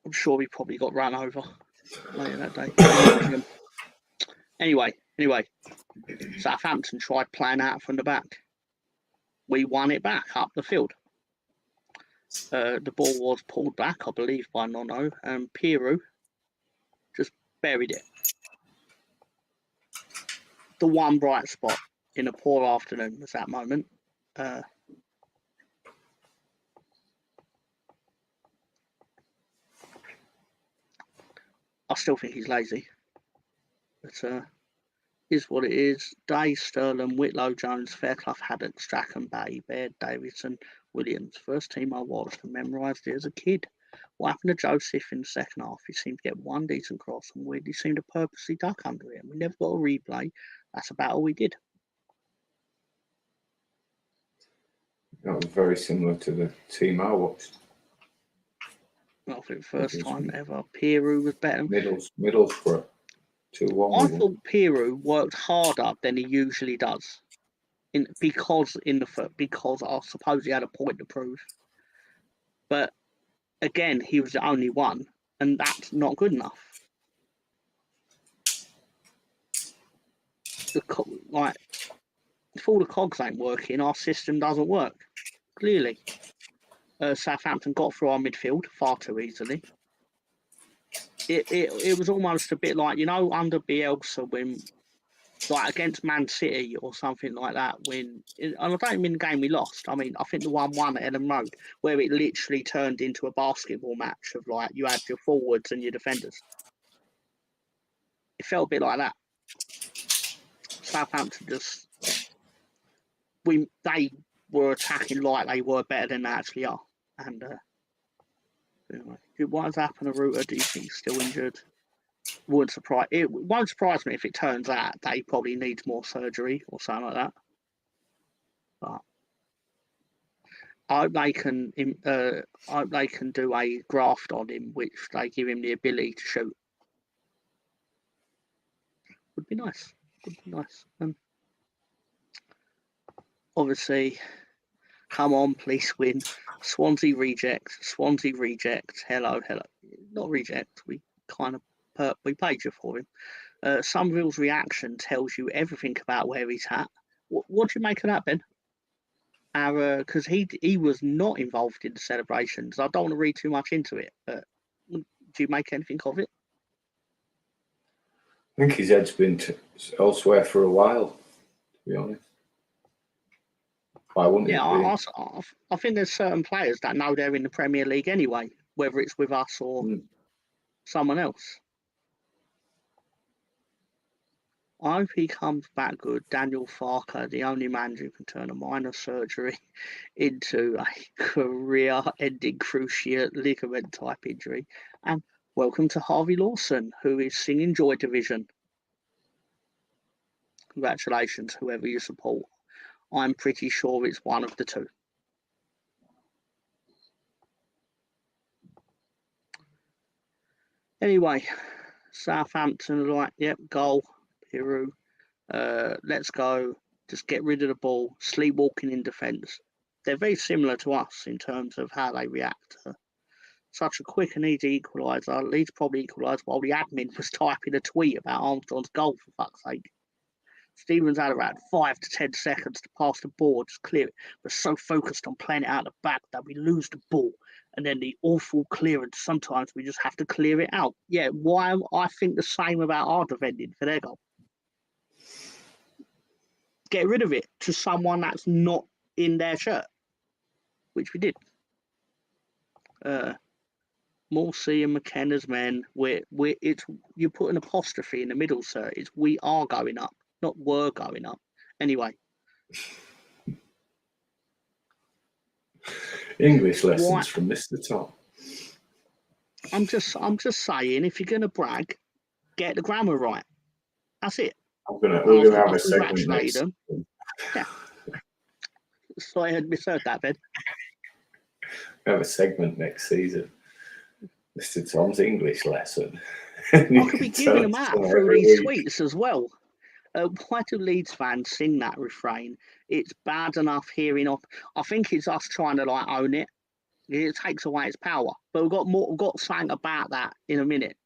I'm sure he probably got run over later that day. Anyway, Southampton tried playing out from the back. We won it back up the field. The ball was pulled back, I believe, by Nono, and Piru just buried it. The one bright spot in a poor afternoon was that moment. I still think he's lazy, but is what it is. Day, Sterling, Whitlow, Jones, Fairclough, Haddock, Strachan, Bay, Baird, Davidson, Williams. First team I watched and memorised it as a kid. What happened to Joseph in the second half? He seemed to get one decent cross and weirdly seemed to purposely duck under it. We never got a replay. That's about all we did. That was very similar to the team I watched. I think first time ever. Piru was better. Middlesbrough. 2-1. I thought Piru worked harder than he usually does. Because I suppose he had a point to prove. But again, he was the only one, and that's not good enough. If all the cogs ain't working, our system doesn't work. Clearly. Southampton got through our midfield far too easily. It was almost a bit like, under Bielsa when, like against Man City or something like that, and I don't mean the game we lost. I mean, I think the 1-1 at Ellen Road, where it literally turned into a basketball match of like you had your forwards and your defenders. It felt a bit like that. Southampton they were attacking like they were better than they actually are. And anyway, what has happened to Ruta? Do you think he's still injured? It won't surprise me if it turns out that he probably needs more surgery or something like that. But I hope they can do a graft on him, which they give him the ability to shoot. Would be nice. Would be nice. Obviously, come on, please win. Swansea reject. Swansea reject. Hello. Not reject. We kind of we paid you for him. Somerville's reaction tells you everything about where he's at. What do you make of that, Ben? Because he was not involved in the celebrations. I don't want to read too much into it, but do you make anything of it? I think his head's been elsewhere for a while, to be honest. Why wouldn't it be? I think there's certain players that know they're in the Premier League anyway, whether it's with us or someone else. I hope he comes back good. Daniel Farker, the only man who can turn a minor surgery into a career-ending cruciate ligament-type injury. And welcome to Harvey Lawson, who is singing Joy Division. Congratulations, whoever you support. I'm pretty sure it's one of the two. Anyway, Southampton are like, yep, goal, Peru. Let's go. Just get rid of the ball. Sleepwalking in defence. They're very similar to us in terms of how they react to such a quick and easy equaliser. Leeds probably equalised while the admin was typing a tweet about Armstrong's goal, for fuck's sake. Stevens had around 5 to 10 seconds to pass the ball, just clear it. We're so focused on playing it out the back that we lose the ball. And then the awful clearance, sometimes we just have to clear it out. Yeah, why I think the same about our defending for their goal. Get rid of it to someone that's not in their shirt, which we did. Morsey and McKenna's men, you put an apostrophe in the middle, sir. It's we are going up, not were going up. Anyway. English lessons from Mr. Tom. I'm just saying, if you're gonna brag, get the grammar right. That's it. We're gonna have a segment next. Yeah. So I had misheard that, Ben. We have a segment next season. Mr. Tom's English lesson. I could be giving them out through these tweets as well. Why do Leeds fans sing that refrain? It's bad enough hearing off. I think it's us trying to like own it. It takes away its power. But we've got something about that in a minute.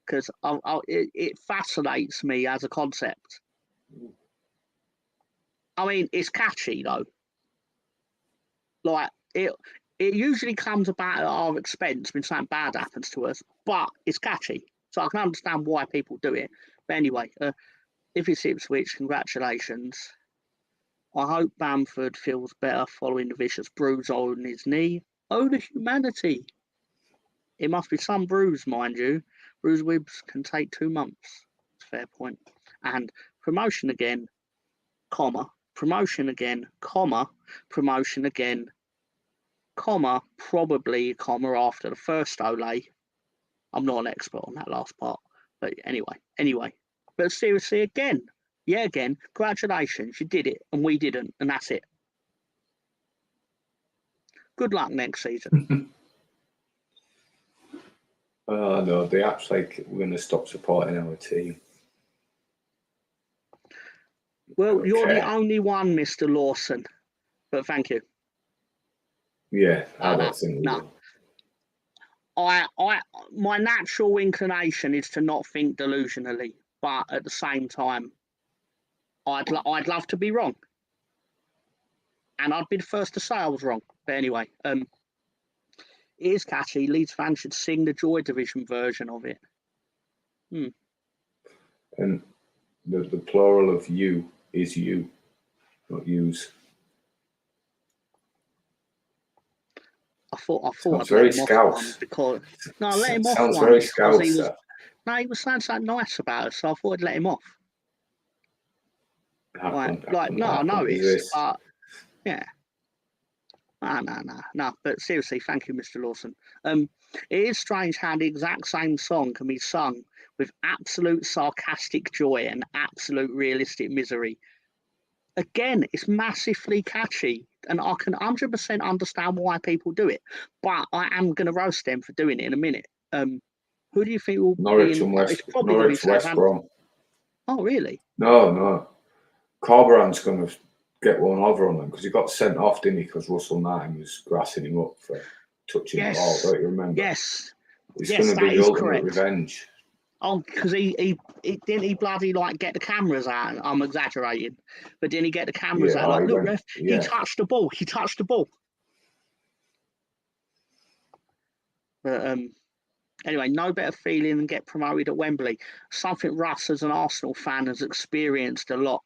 Because it fascinates me as a concept. I mean, it's catchy though. Like it usually comes about at our expense when something bad happens to us, but it's catchy. So I can understand why people do it. But anyway, if it's Ipswich, congratulations. I hope Bamford feels better following the vicious bruise on his knee. Oh, the humanity. It must be some bruise, mind you. Bruise wibs can take 2 months. Fair point. And promotion again, comma, promotion again, comma, promotion again, comma, probably, comma, after the first Ole. I'm not an expert on that last part. But anyway. But seriously, again, congratulations, you did it, and we didn't, and that's it. Good luck next season. Oh, no, they act like we're going to stop supporting our team. Well, you're the only one, Mr. Lawson, but thank you. Yeah, I don't think we will. My natural inclination is to not think delusionally, but at the same time, I'd love to be wrong, and I'd be the first to say I was wrong. But anyway, it is catchy. Leeds fans should sing the Joy Division version of it. And the plural of you is you, not use. I thought I'd very Scouse. Because I let him off. Sounds very Scouse. He was saying something nice about us, so I thought I'd let him off. I noticed, but yeah. No. But seriously, thank you, Mr. Lawson. It is strange how the exact same song can be sung with absolute sarcastic joy and absolute realistic misery. Again, it's massively catchy, and I can 100% understand why people do it. But I am going to roast them for doing it in a minute. Who do you think will Norwich be and West Brom. Oh, really? No. Corberan's going to get one over on them because he got sent off, didn't he? Because Russell Knight was grassing him up for touching the ball. Don't you remember? Yes. It's Yes, going to that be the is ultimate correct. revenge. Oh, because he didn't he bloody like get the cameras out. I'm exaggerating, but didn't he get the cameras out? Like, look, ref, he touched the ball. He touched the ball. But anyway, no better feeling than get promoted at Wembley. Something Russ, as an Arsenal fan, has experienced a lot.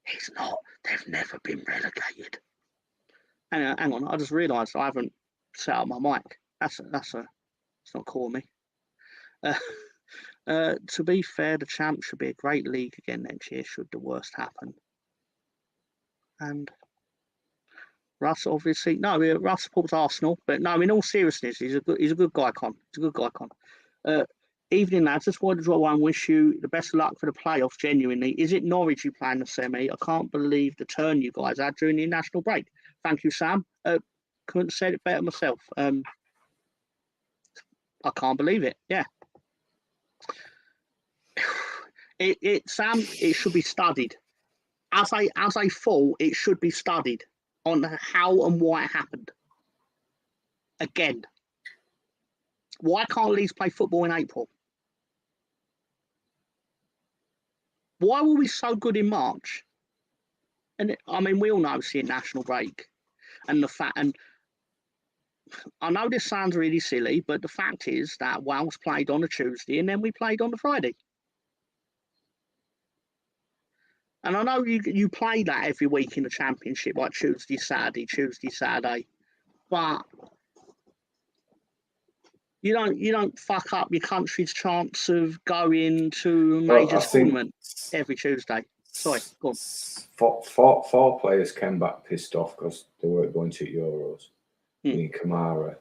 He's not. They've never been relegated. And hang on, I just realised I haven't set up my mic. It's not calling me. To be fair, the champ should be a great league again next year, should the worst happen. And Russ, obviously, Russ supports Arsenal, but no, in all seriousness, he's a good guy, Con. He's a good guy, Con. Evening, lads. Just wanted to draw one. Wish you the best of luck for the playoffs. Genuinely, is it Norwich you play in the semi? I can't believe the turn you guys had during the international break. Thank you, Sam. Couldn't have said it better myself. I can't believe it. Yeah. Sam, it should be studied. As a fall, it should be studied on how and why it happened. Again, why can't Leeds play football in April? Why were we so good in March? And I mean, we all know it's the national break, and the fact. And I know this sounds really silly, but the fact is that Wales played on a Tuesday, and then we played on the Friday. And I know you play that every week in the Championship, like Tuesday, Saturday, but you don't fuck up your country's chance of going to a major tournament every Tuesday. Sorry, go on. Four players came back pissed off because they weren't going to Euros. Being Kamara,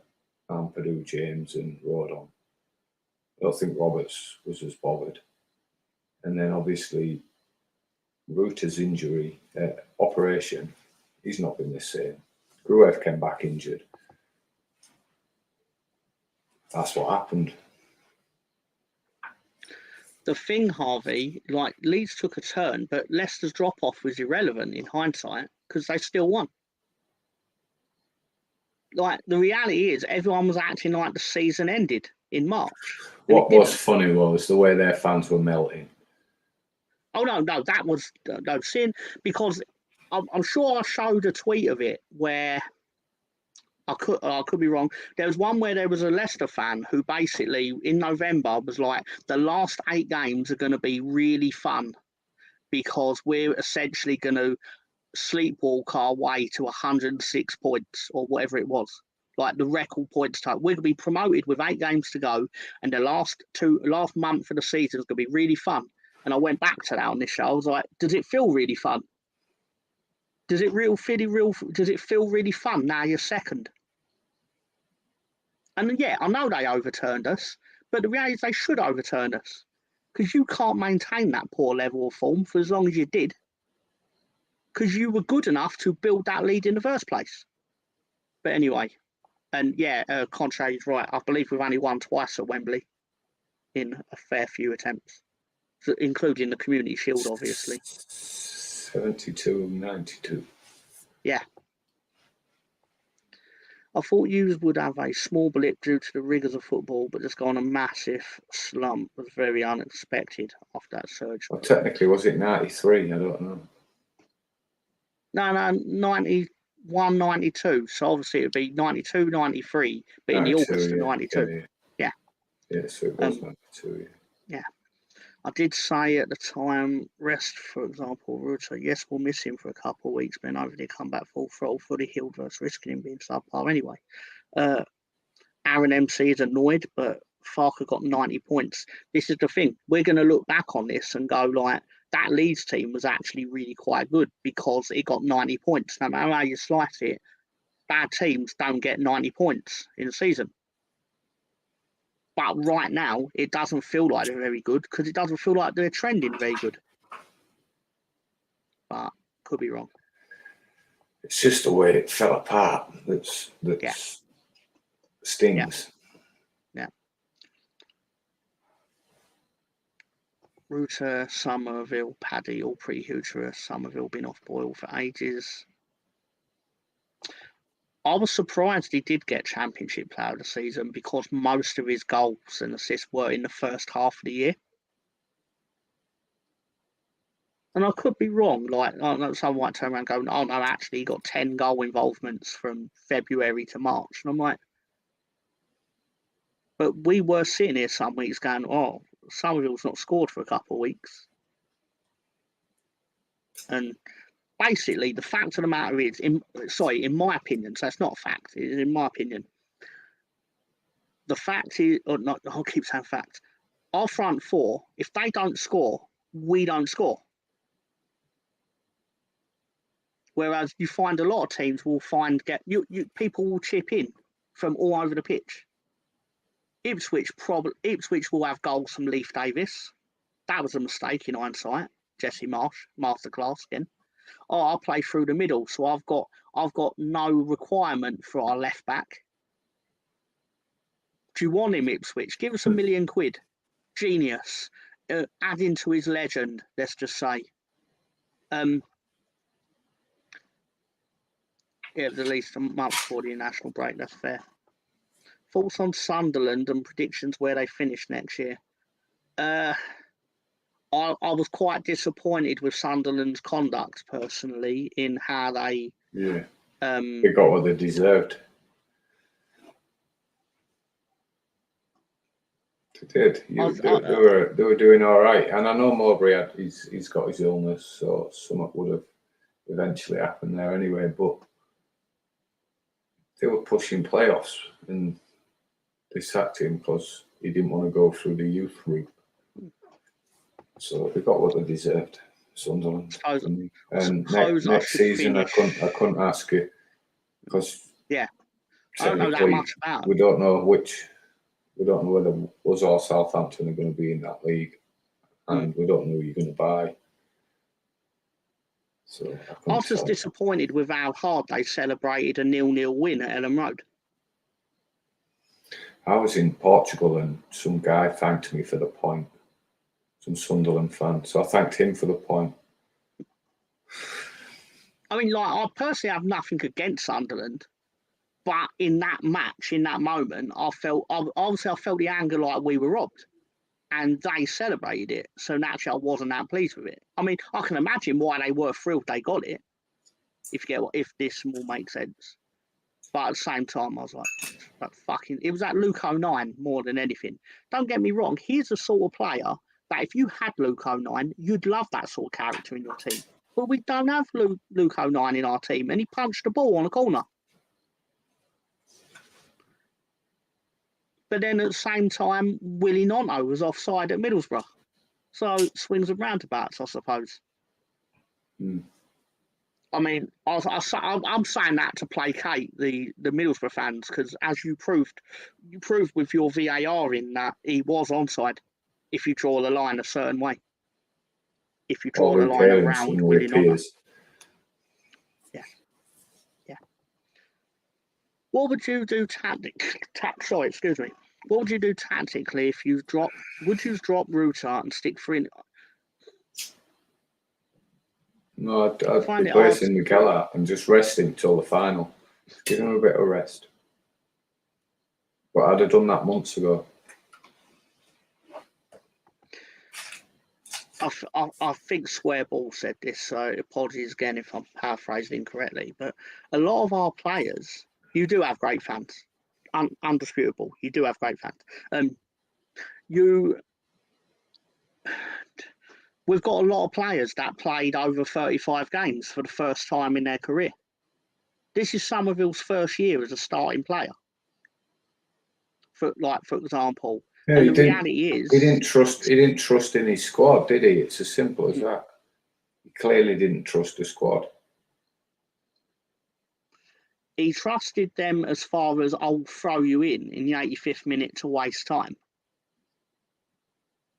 Ampadu, James, and Rodon. I don't think Roberts was as bothered. And then obviously Ruta's injury, operation, he's not been the same. Gruev came back injured. That's what happened. The thing, Harvey, like Leeds took a turn, but Leicester's drop-off was irrelevant in hindsight because they still won. Like, the reality is everyone was acting like the season ended in March. What was funny was the way their fans were melting. Oh, no, that was no sin, because I'm sure I showed a tweet of it where I could be wrong. There was one where there was a Leicester fan who basically in November was like, the last 8 games are going to be really fun because we're essentially going to sleepwalk our way to 106 points or whatever it was. Like the record points total. We're going to be promoted with 8 games to go, and the last month of the season is going to be really fun. And I went back to that on this show. I was like, does it feel really fun? Does it feel really fun now you're second? And yeah, I know they overturned us, but the reality is they should overturn us because you can't maintain that poor level of form for as long as you did because you were good enough to build that lead in the first place. But anyway, and yeah, Conte is right. I believe we've only won twice at Wembley in a fair few attempts, including the Community Shield, obviously. 72-92. Yeah. I thought you would have a small blip due to the rigours of football, but just gone a massive slump. Was very unexpected after that surge. Well, technically, was it 93? I don't know. No, 91, 92. So obviously it would be 92, 93, but in the August of 92. Yeah. Yeah, so it was 92, yeah. I did say at the time, rest, for example, Ruta, yes, we'll miss him for a couple of weeks, but over they come back full throttle for the Hill versus risking him being subpar anyway. Aaron MC is annoyed, but Farker got 90 points. This is the thing. We're going to look back on this and go like, that Leeds team was actually really quite good because it got 90 points. No matter how you slice it, bad teams don't get 90 points in a season. But right now, it doesn't feel like they're very good because it doesn't feel like they're trending very good. But could be wrong. It's just the way it fell apart that stings. Yeah. Ruta, Somerville, Paddy, all pretty huge for us. Somerville been off boil for ages. I was surprised he did get Championship Player of the Season because most of his goals and assists were in the first half of the year. And I could be wrong. Like, someone might turn around and go, oh, no, actually, he got 10 goal involvements from February to March. And I'm like, but we were sitting here some weeks going, oh, Somerville's not scored for a couple of weeks. And basically, the fact of the matter is, in my opinion, so it's not a fact, it's in my opinion, the fact is, or not, I'll keep saying fact, our front four, if they don't score, we don't score. Whereas you find a lot of teams will people will chip in from all over the pitch. Ipswich will have goals from Leif Davis. That was a mistake in hindsight. Jesse Marsh, masterclass again. Oh, I'll play through the middle, so I've got no requirement for our left back. Do you want him, Ipswich? Give us £1 million. Genius. Adding to his legend, let's just say. Yeah, it was at least a month before the national break, that's fair. Thoughts on Sunderland and predictions where they finish next year? I was quite disappointed with Sunderland's conduct, personally, in how they... Yeah, they got what they deserved. They did. They were doing all right. And I know Mowbray he's got his illness, so something would have eventually happened there anyway, but they were pushing playoffs and they sacked him because he didn't want to go through the youth route. So they got what they deserved, Sunderland. And next season, I couldn't ask you because I don't know that much about. We don't know whether us or Southampton are going to be in that league, and we don't know who you're going to buy. So I was just disappointed with how hard they celebrated a 0-0 win at Ellen Road. I was in Portugal and some guy thanked me for the point. Some Sunderland fan. So I thanked him for the point. I mean, like, I personally have nothing against Sunderland, but in that match, in that moment, I felt the anger like we were robbed. And they celebrated it. So naturally, I wasn't that pleased with it. I mean, I can imagine why they were thrilled they got it, if this will make sense. But at the same time, I was like, it was that Luke 09 more than anything. Don't get me wrong, he's the sort of player that if you had Luke 09, you'd love that sort of character in your team. But we don't have Luke 09 in our team, and he punched the ball on a corner. But then at the same time, Willie Nonto was offside at Middlesbrough. So swings and roundabouts, I suppose. I mean, I'm saying that to placate the Middlesbrough fans because, as you proved with your VAR in that he was onside if you draw the line a certain way. If you draw the line around Willie Nonto. Yeah. What would you do What would you do tactically if you drop? Would you drop Ruta and stick Frin? No, I'd be placing Miguel out and just rest him till the final. Give him a bit of rest. But I'd have done that months ago. I think Squareball said this, so apologies again if I'm paraphrasing incorrectly. But a lot of our players, you do have great fans. Undisputable. You do have great fans. We've got a lot of players that played over 35 games for the first time in their career. This is Somerville's first year as a starting player. For example, yeah, and the reality is he didn't trust in his squad, did he? It's as simple as that. He clearly didn't trust the squad. He trusted them as far as I'll throw you in the 85th minute to waste time.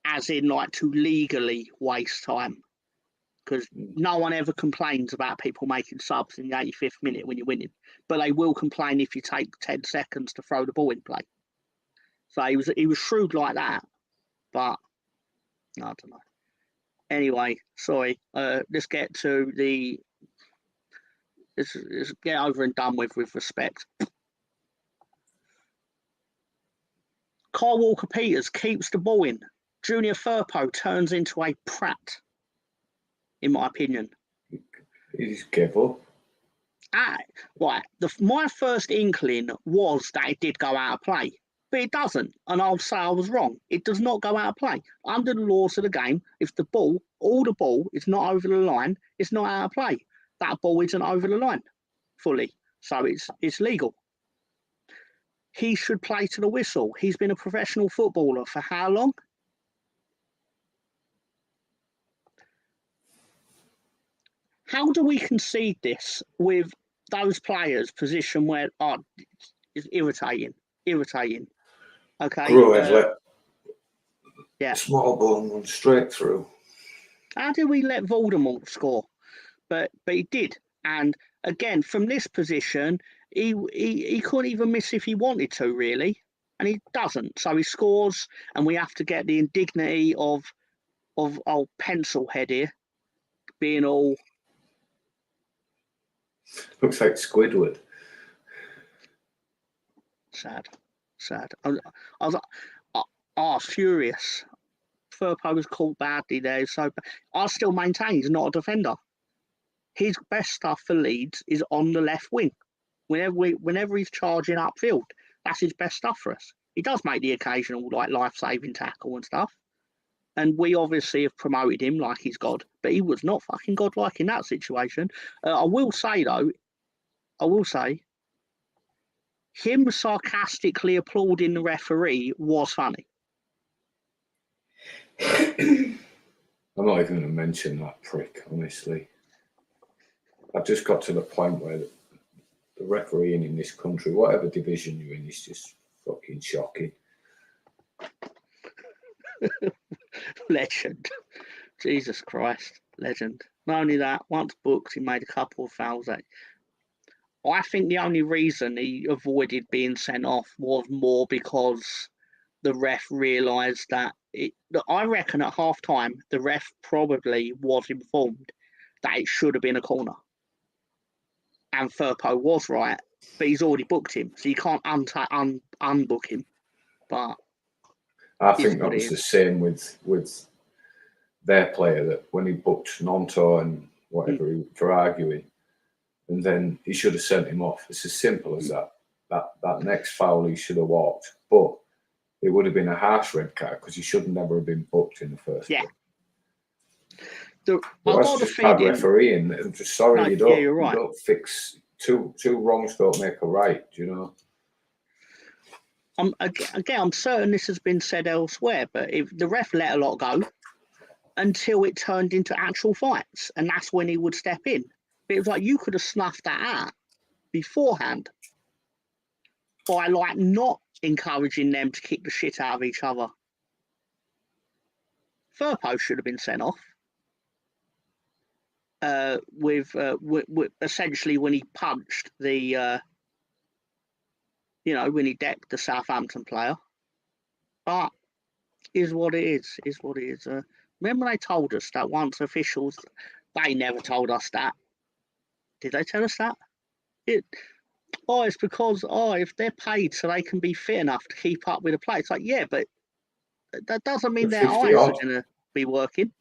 As in, like, to legally waste time. Because no one ever complains about people making subs in the 85th minute when you're winning. But they will complain if you take 10 seconds to throw the ball in play. So he was shrewd like that. But, I don't know. Anyway, sorry. Let's get to the. Let's get over and done with respect. Kyle Walker-Peters keeps the ball in. Junior Firpo turns into a prat, in my opinion. He just gave up. Right. My first inkling was that it did go out of play, but it doesn't. And I'll say I was wrong. It does not go out of play. Under the laws of the game, if the ball is not over the line, it's not out of play. That ball isn't over the line fully. So it's legal. He should play to the whistle. He's been a professional footballer for how long? How do we concede this with those players' position where it's irritating? Okay. Yeah. Small ball run straight through. How did we let Voldemort score? But he did. And again, from this position, he couldn't even miss if he wanted to, really. And he doesn't. So he scores, and we have to get the indignity of old Pencilhead here being all. Looks like Squidward. Sad. I was furious. Firpo was caught badly there, so I still maintain he's not a defender. His best stuff for Leeds is on the left wing. Whenever he's charging upfield, that's his best stuff for us. He does make the occasional life-saving tackle and stuff, and we obviously have promoted him like he's God, but he was not fucking godlike in that situation. I will say, him sarcastically applauding the referee was funny. I'm not even going to mention that prick, honestly. I've just got to the point where the refereeing in this country, whatever division you're in, is just fucking shocking. Legend. Jesus Christ. Legend. Not only that, once booked, he made a couple of fouls. I think the only reason he avoided being sent off was more because the ref realised that I reckon at half time the ref probably was informed that it should have been a corner. And Firpo was right, but he's already booked him, so you can't unbook him. But I think that was the same with their player, that when he booked Nonto and whatever for arguing, and then he should have sent him off. It's as simple as that. That next foul he should have walked, but it would have been a harsh red card because he should never have been booked in the first place. That's just bad refereeing. I'm just sorry, you don't fix two wrongs don't make a right, you know. I'm certain this has been said elsewhere, but if the ref let a lot go until it turned into actual fights, and that's when he would step in. But it was like you could have snuffed that out beforehand by not encouraging them to kick the shit out of each other. Firpo should have been sent off. With essentially when he punched the, when he decked the Southampton player. But is what it is. Remember they told us that once officials, they never told us that. Did they tell us that? It's because if they're paid so they can be fit enough to keep up with the play. It's like, yeah, but that doesn't mean their eyes are going to be working.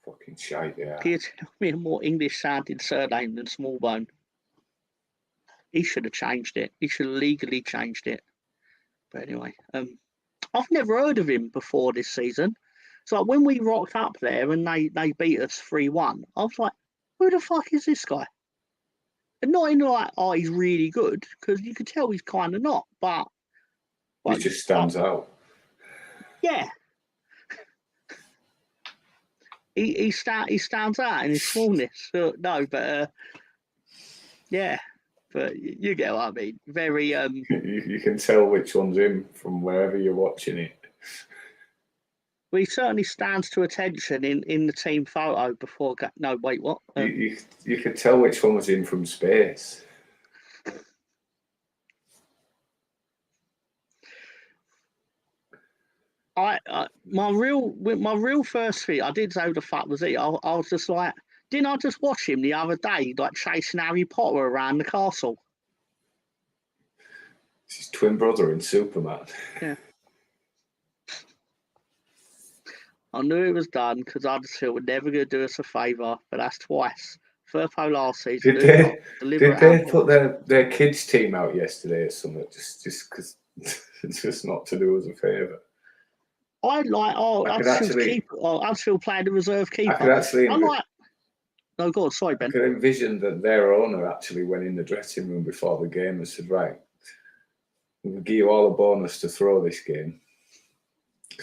Fucking shite, yeah. Can you tell me a more English-sounding surname than Smallbone? He should have changed it. He should have legally changed it. But anyway, I've never heard of him before this season. So when we rocked up there and they beat us 3-1, I was like, who the fuck is this guy? And not in he's really good, because you could tell he's kind of not, but he just stands out. Yeah. He stands out in his smallness. Yeah. But you get what I mean. Very You can tell which one's him from wherever you're watching it. Well, he certainly stands to attention in the team photo before. No, wait, what? You could tell which one was in from space. My real first thing, I did say, who the fuck was he? I was just like, didn't I just watch him the other day, like chasing Harry Potter around the castle? It's his twin brother in Superman. Yeah. I knew it was done because Huddersfield were never going to do us a favour, but that's twice. Firpo last season. Did they put their kids team out yesterday or something? Just because, just not to do us a favour. I'd like, Huddersfield playing the reserve keeper. I could actually. No, go on, sorry, Ben. I could envision that their owner actually went in the dressing room before the game and said, "Right, we'll give you all a bonus to throw this game."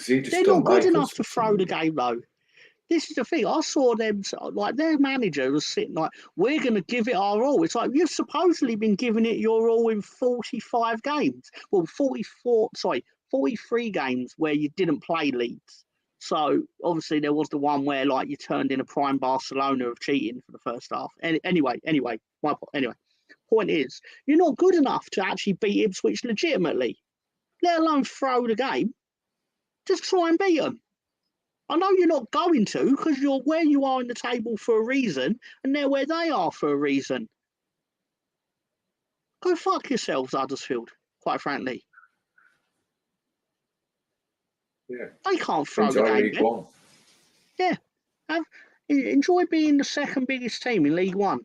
They're not good enough to throw the game, though. This is the thing. I saw them, like, their manager was sitting like, we're going to give it our all. It's like, you've supposedly been giving it your all in 45 games. Well, 43 games where you didn't play Leeds. So, obviously, there was the one where, like, you turned in a prime Barcelona of cheating for the first half. Anyway, point is, you're not good enough to actually beat Ipswich legitimately, let alone throw the game. Just try and beat them. I know you're not going to because you're where you are in the table for a reason and they're where they are for a reason. Go fuck yourselves, Huddersfield, quite frankly. Yeah. They can't throw the game. Yeah. Enjoy being the second biggest team in League One.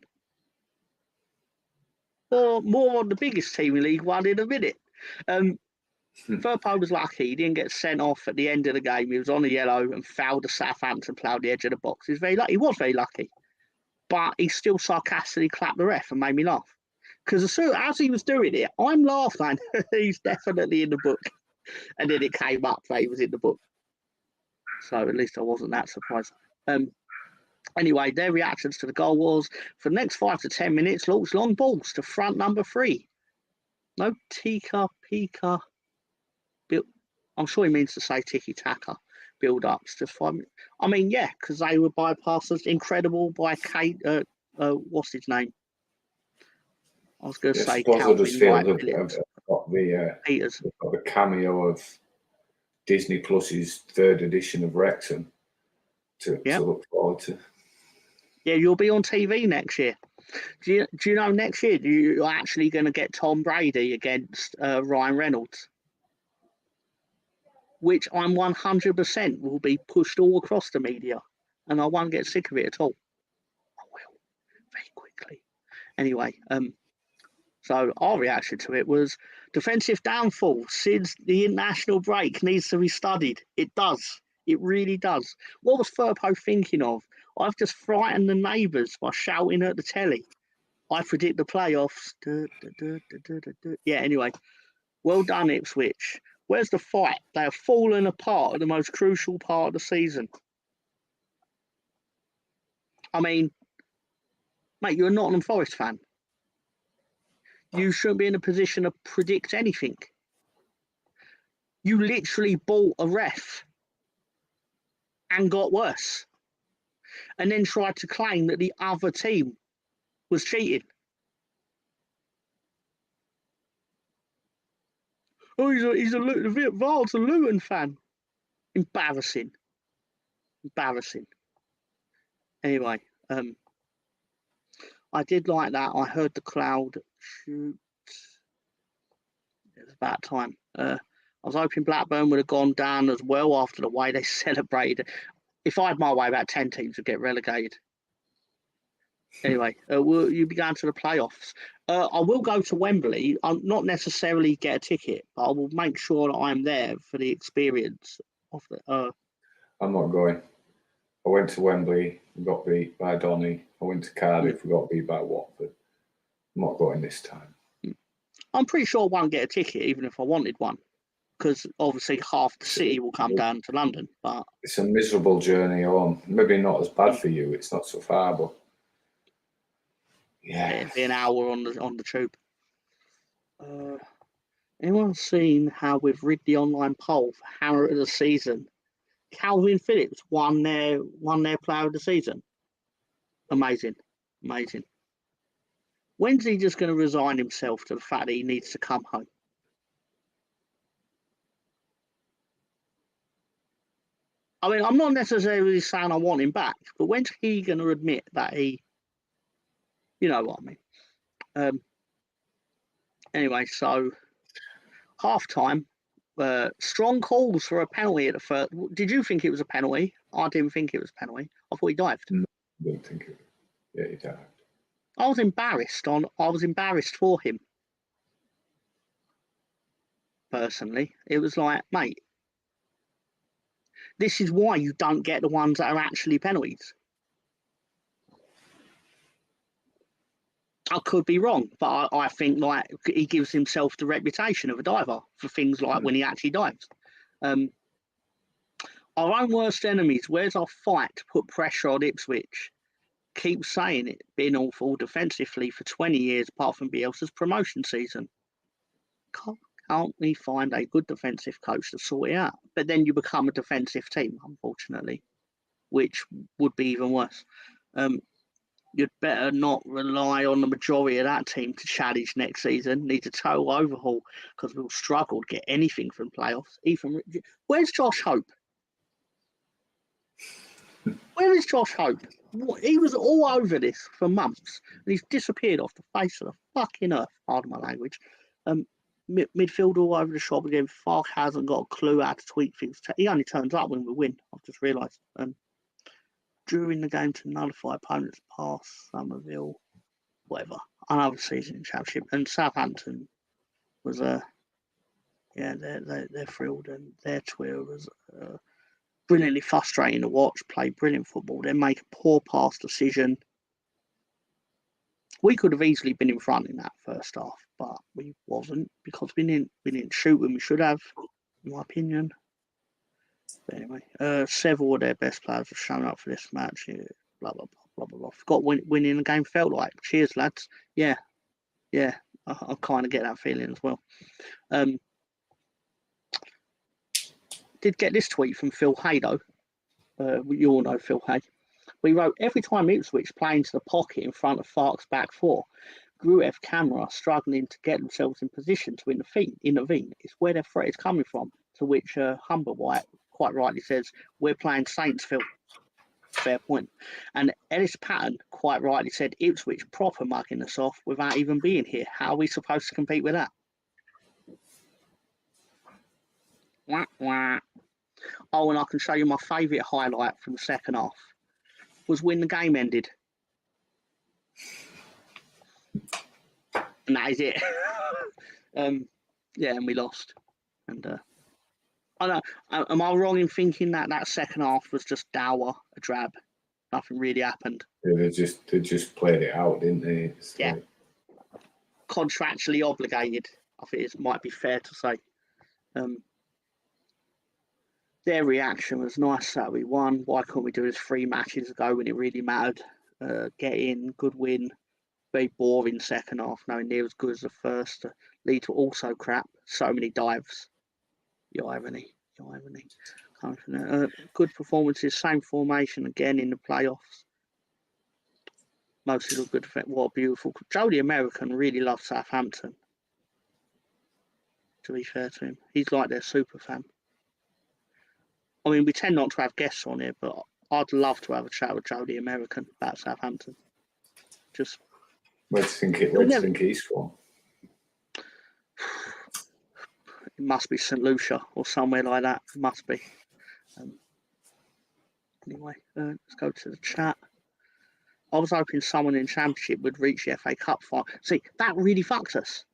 Or more on the biggest team in League One in a minute. Firpo was lucky. He didn't get sent off at the end of the game. He was on a yellow and fouled the Southampton player at the edge of the box. He was very lucky. But he still sarcastically clapped the ref and made me laugh. Because as he was doing it, I'm laughing. He's definitely in the book. And then it came up that he was in the book. So at least I wasn't that surprised. Anyway, their reactions to the goal was, for the next 5 to 10 minutes, launch long balls to front number 3. No tika-pika. I'm sure he means to say tiki-taka build-ups. Just 5 minutes. I mean, yeah, because they were bypassed incredible by Kate. What's his name? I was going to say Calvin Wright-Phillips. Peters. They've got the cameo of Disney Plus's 3rd edition of Wrexham to look forward to. Yeah, you'll be on TV next year. Do you know next year you're actually going to get Tom Brady against Ryan Reynolds? Which I'm 100% will be pushed all across the media, and I won't get sick of it at all. I will, very quickly. Anyway, so our reaction to it was defensive downfall since the international break needs to be studied. It does. It really does. What was Firpo thinking of? I've just frightened the neighbours by shouting at the telly. I predict the playoffs. Yeah, anyway. Well done, Ipswich. Where's the fight? They have fallen apart at the most crucial part of the season. I mean, mate, you're a Nottingham Forest fan. You shouldn't be in a position to predict anything. You literally bought a ref and got worse. And then tried to claim that the other team was cheating. Oh, he's a Luton fan. Embarrassing. Anyway, I did like that. I heard the crowd shoot. It was about time. I was hoping Blackburn would have gone down as well after the way they celebrated. If I had my way, about 10 teams would get relegated. Anyway, you be going to the playoffs. I will go to Wembley. I'll not necessarily get a ticket, but I will make sure that I'm there for the experience of the. I'm not going. I went to Wembley, we got beat by Donny. I went to Cardiff, we got beat by Watford. I'm not going this time. I'm pretty sure I won't get a ticket, even if I wanted one, because obviously half the city will come down to London. But it's a miserable journey home. Maybe not as bad for you. It's not so far, but yeah, it'd be an hour on the tube. Anyone seen how we've rigged the online poll for Hammer of the Season? Calvin Phillips won their player of the season. Amazing. When's he just going to resign himself to the fact that he needs to come home? I mean, I'm not necessarily saying I want him back, but when's he going to admit that he, you know what I mean? Anyway, so half time, strong calls for a penalty at the first. Did you think it was a penalty? I didn't think it was a penalty. I thought he dived. No, I didn't think it. Yeah, he dived. I was embarrassed for him. Personally, it was like, mate, this is why you don't get the ones that are actually penalties. I could be wrong, but I think like he gives himself the reputation of a diver for things like when he actually dives. Our own worst enemies. Where's our fight to put pressure on Ipswich? Keep saying it, been awful defensively for 20 years, apart from Bielsa's promotion season. Can't we find a good defensive coach to sort it out? But then you become a defensive team, unfortunately, which would be even worse. You'd better not rely on the majority of that team to challenge next season. Need a total overhaul because we'll struggle to get anything from playoffs. Where's Josh Hope? Where is Josh Hope? He was all over this for months, and he's disappeared off the face of the fucking earth. Pardon my language. Midfield all over the shop again. Fark hasn't got a clue how to tweak things. He only turns up when we win. I've just realised. During the game to nullify opponents past Somerville, whatever. Another season in Championship. And Southampton was they're thrilled, and their Twitter was brilliantly frustrating to watch. Play brilliant football, then make a poor pass decision. We could have easily been in front in that first half, but we wasn't because we didn't shoot when we should have, in my opinion. But anyway, several of their best players have shown up for this match. Yeah, blah blah blah blah blah. Forgot winning the game felt like. Cheers, lads. Yeah. I kind of get that feeling as well. Did get this tweet from Phil Hay though. You all know Phil Hay. We wrote, every time Ipswich play into the pocket in front of Fark's back four, Gruev camera struggling to get themselves in position to intervene is where their threat is coming from. To which Humber White quite rightly says, we're playing Saints, Phil. Fair point. And Ellis Patton quite rightly said, Ipswich proper mugging us off without even being here. How are we supposed to compete with that? Wah, wah. Oh, and I can show you my favourite highlight from the second half. Was when the game ended. And that is it. And we lost. And I know. Am I wrong in thinking that second half was just dour, a drab? Nothing really happened. Yeah, they just played it out, didn't they? Like, contractually obligated. I think it might be fair to say. Their reaction was nice that we won. Why couldn't we do this 3 matches ago when it really mattered? Get in, good win. Very boring second half, nowhere near as good as the first. Leeds were also crap. So many dives. The irony. Good performances, same formation again in the playoffs. Mostly look good. What beautiful. Joe the American really loves Southampton. To be fair to him, he's like their super fan. I mean, we tend not to have guests on here, but I'd love to have a chat with Joe the American about Southampton. Just where do you think he's from? It must be St. Lucia or somewhere like that. It must be. Anyway, let's go to the chat. I was hoping someone in Championship would reach the FA Cup final. See, that really fucked us.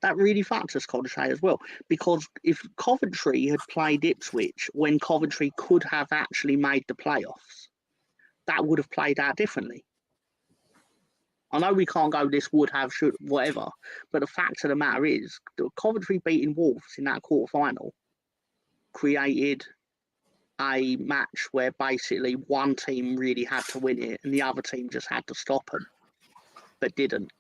Coventry, as well. Because if Coventry had played Ipswich when Coventry could have actually made the playoffs, that would have played out differently. I know we can't go this would have, should, whatever, but the fact of the matter is, Coventry beating Wolves in that quarter-final created a match where basically one team really had to win it and the other team just had to stop them, but didn't.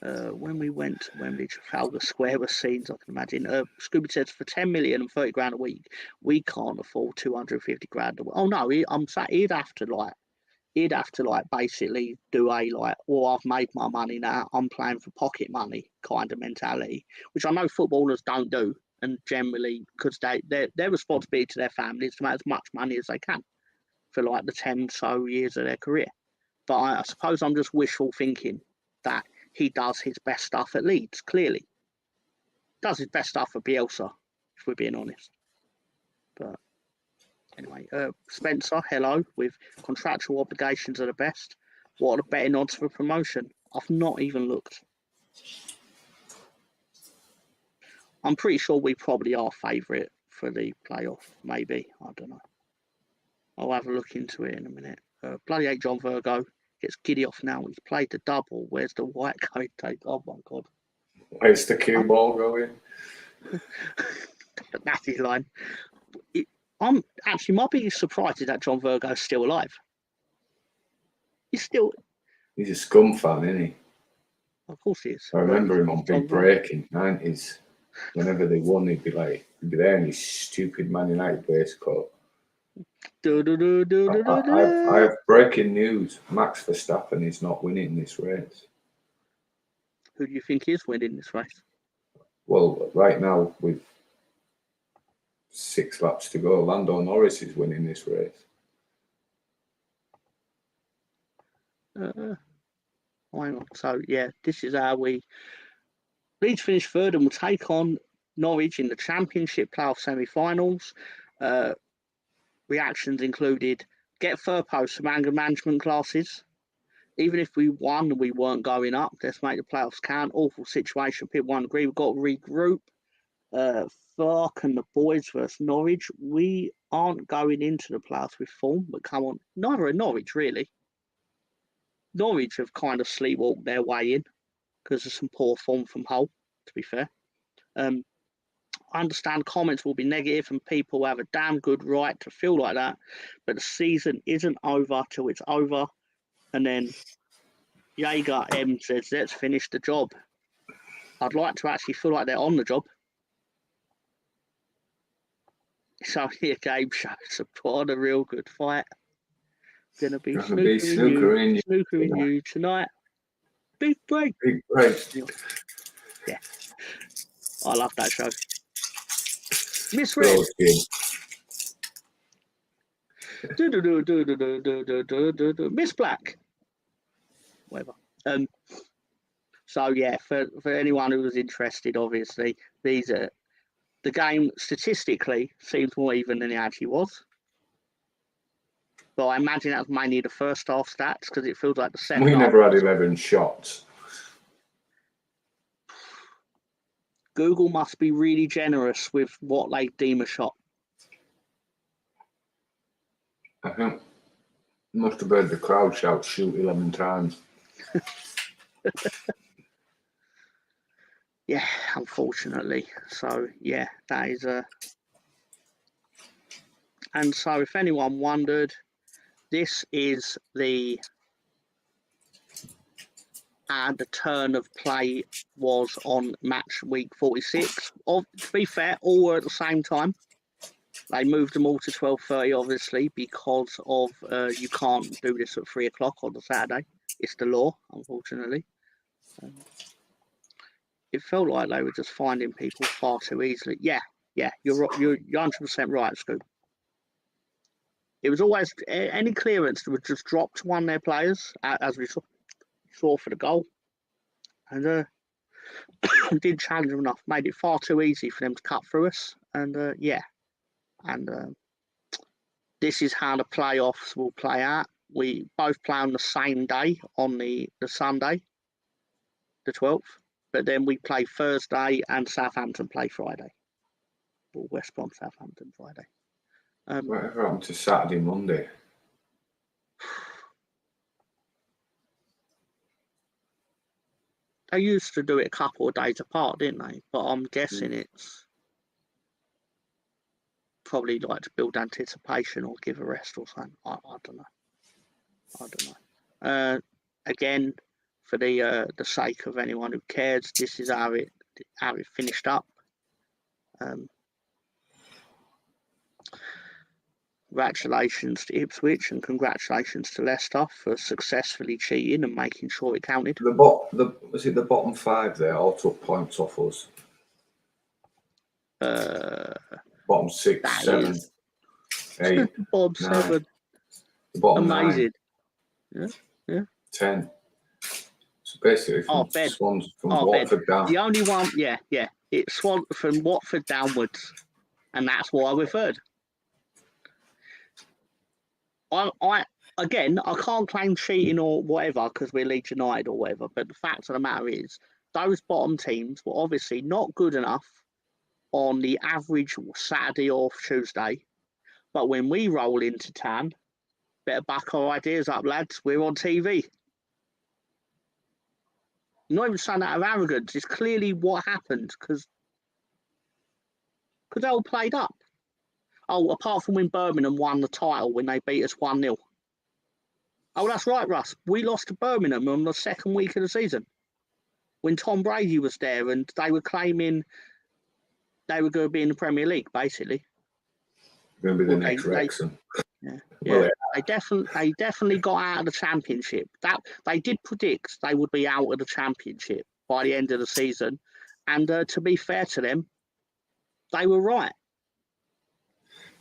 When we went to Wembley, Trafalgar Square was scenes I can imagine. Scooby says for 10 million and 30 grand a week, we can't afford 250 grand a week. Oh no, I'm saying he'd have to basically do I've made my money now, I'm playing for pocket money kind of mentality, which I know footballers don't do. and generally because their responsibility to their families to make as much money as they can for like the 10 so years of their career. But I suppose I'm just wishful thinking that he does his best stuff at Leeds. Clearly, does his best stuff for Bielsa, if we're being honest. But anyway, Spencer, hello. With contractual obligations are the best. What are the betting odds for promotion? I've not even looked. I'm pretty sure we probably are favourite for the playoff. Maybe. I don't know. I'll have a look into it in a minute. Bloody hate John Virgo. Gets giddy off now. He's played the double. Where's the white coat take? Oh my God. Where's the cue ball going? That's his line. I'm actually, my biggest surprise is that John Virgo's still alive. He's a scum fan, isn't he? Of course he is. I remember him on Big Break in the 90s. Whenever they won, he'd be there in his stupid Man United base coat. I have breaking news. Max Verstappen is not winning this race. Who do you think is winning this race? Well, right now, with 6 laps to go, Lando Norris is winning this race. Hang on. So, yeah, this is how Leeds finish third and will take on Norwich in the Championship playoff semi-finals. Reactions included, get third post from anger management classes. Even if we won and we weren't going up, let's make the playoffs count. Awful situation. People won't agree. We've got to regroup. Fark and the boys versus Norwich. We aren't going into the playoffs with form, but come on. Neither are Norwich, really. Norwich have kind of sleepwalked their way in because of some poor form from Hull, to be fair. I understand comments will be negative and people have a damn good right to feel like that, but the season isn't over till it's over. And then Jaeger M says, let's finish the job. I'd like to actually feel like they're on the job. It's only a game show, so put on a real good fight. Gonna be snookering you tonight. Big break. Big break. Yeah. I love that show. Miss Red. Miss Black. Whatever. So yeah, for anyone who was interested, obviously, these are the game statistically seems more even than it actually was. But I imagine that was mainly the first half stats because it feels like the second half. We never had 11 shots. Google must be really generous with what they deem a shot. I think must have heard the crowd shout shoot 11 times. Yeah, unfortunately. So yeah, that is and so if anyone wondered, this is the turn of play was on match week 46. To be fair, all were at the same time. They moved them all to 12:30, obviously, because of you can't do this at 3 o'clock on the Saturday. It's the law, unfortunately. It felt like they were just finding people far too easily. Yeah, you're 100% right, Scoop. It was always any clearance that would just drop to one of their players, as we saw for the goal, and did challenge them enough. Made it far too easy for them to cut through us, and this is how the playoffs will play out. We both play on the same day, on the Sunday, the 12th, but then we play Thursday and Southampton play Friday. Or West Brom, Southampton Friday. Whatever happened to Saturday, Monday? They used to do it a couple of days apart, didn't they? But I'm guessing it's probably like to build anticipation or give a rest or something. I don't know. Again, for the sake of anyone who cares, this is how it finished up. Congratulations to Ipswich and congratulations to Leicester for successfully cheating and making sure it counted. Was it the bottom 5 there all took points off us? Bottom 6, That 7, is 8, Bob 9. 7. The bottom Amazing. 9. Yeah. 10. So basically from Swans, from Watford down. The only one, yeah. It's Swan from Watford downwards. And that's why we've heard. I can't claim cheating or whatever because we're Leeds United or whatever. But the fact of the matter is, those bottom teams were obviously not good enough on the average Saturday or Tuesday. But when we roll into town, better back our ideas up, lads. We're on TV. Not even saying that of arrogance. It's clearly what happened because they all played up. Oh, apart from when Birmingham won the title when they beat us 1-0. Oh, that's right, Russ. We lost to Birmingham on the second week of the season when Tom Brady was there and they were claiming they were going to be in the Premier League, basically. Going to be the next Wrexham. They definitely got out of the Championship. That they did predict they would be out of the Championship by the end of the season. And to be fair to them, they were right.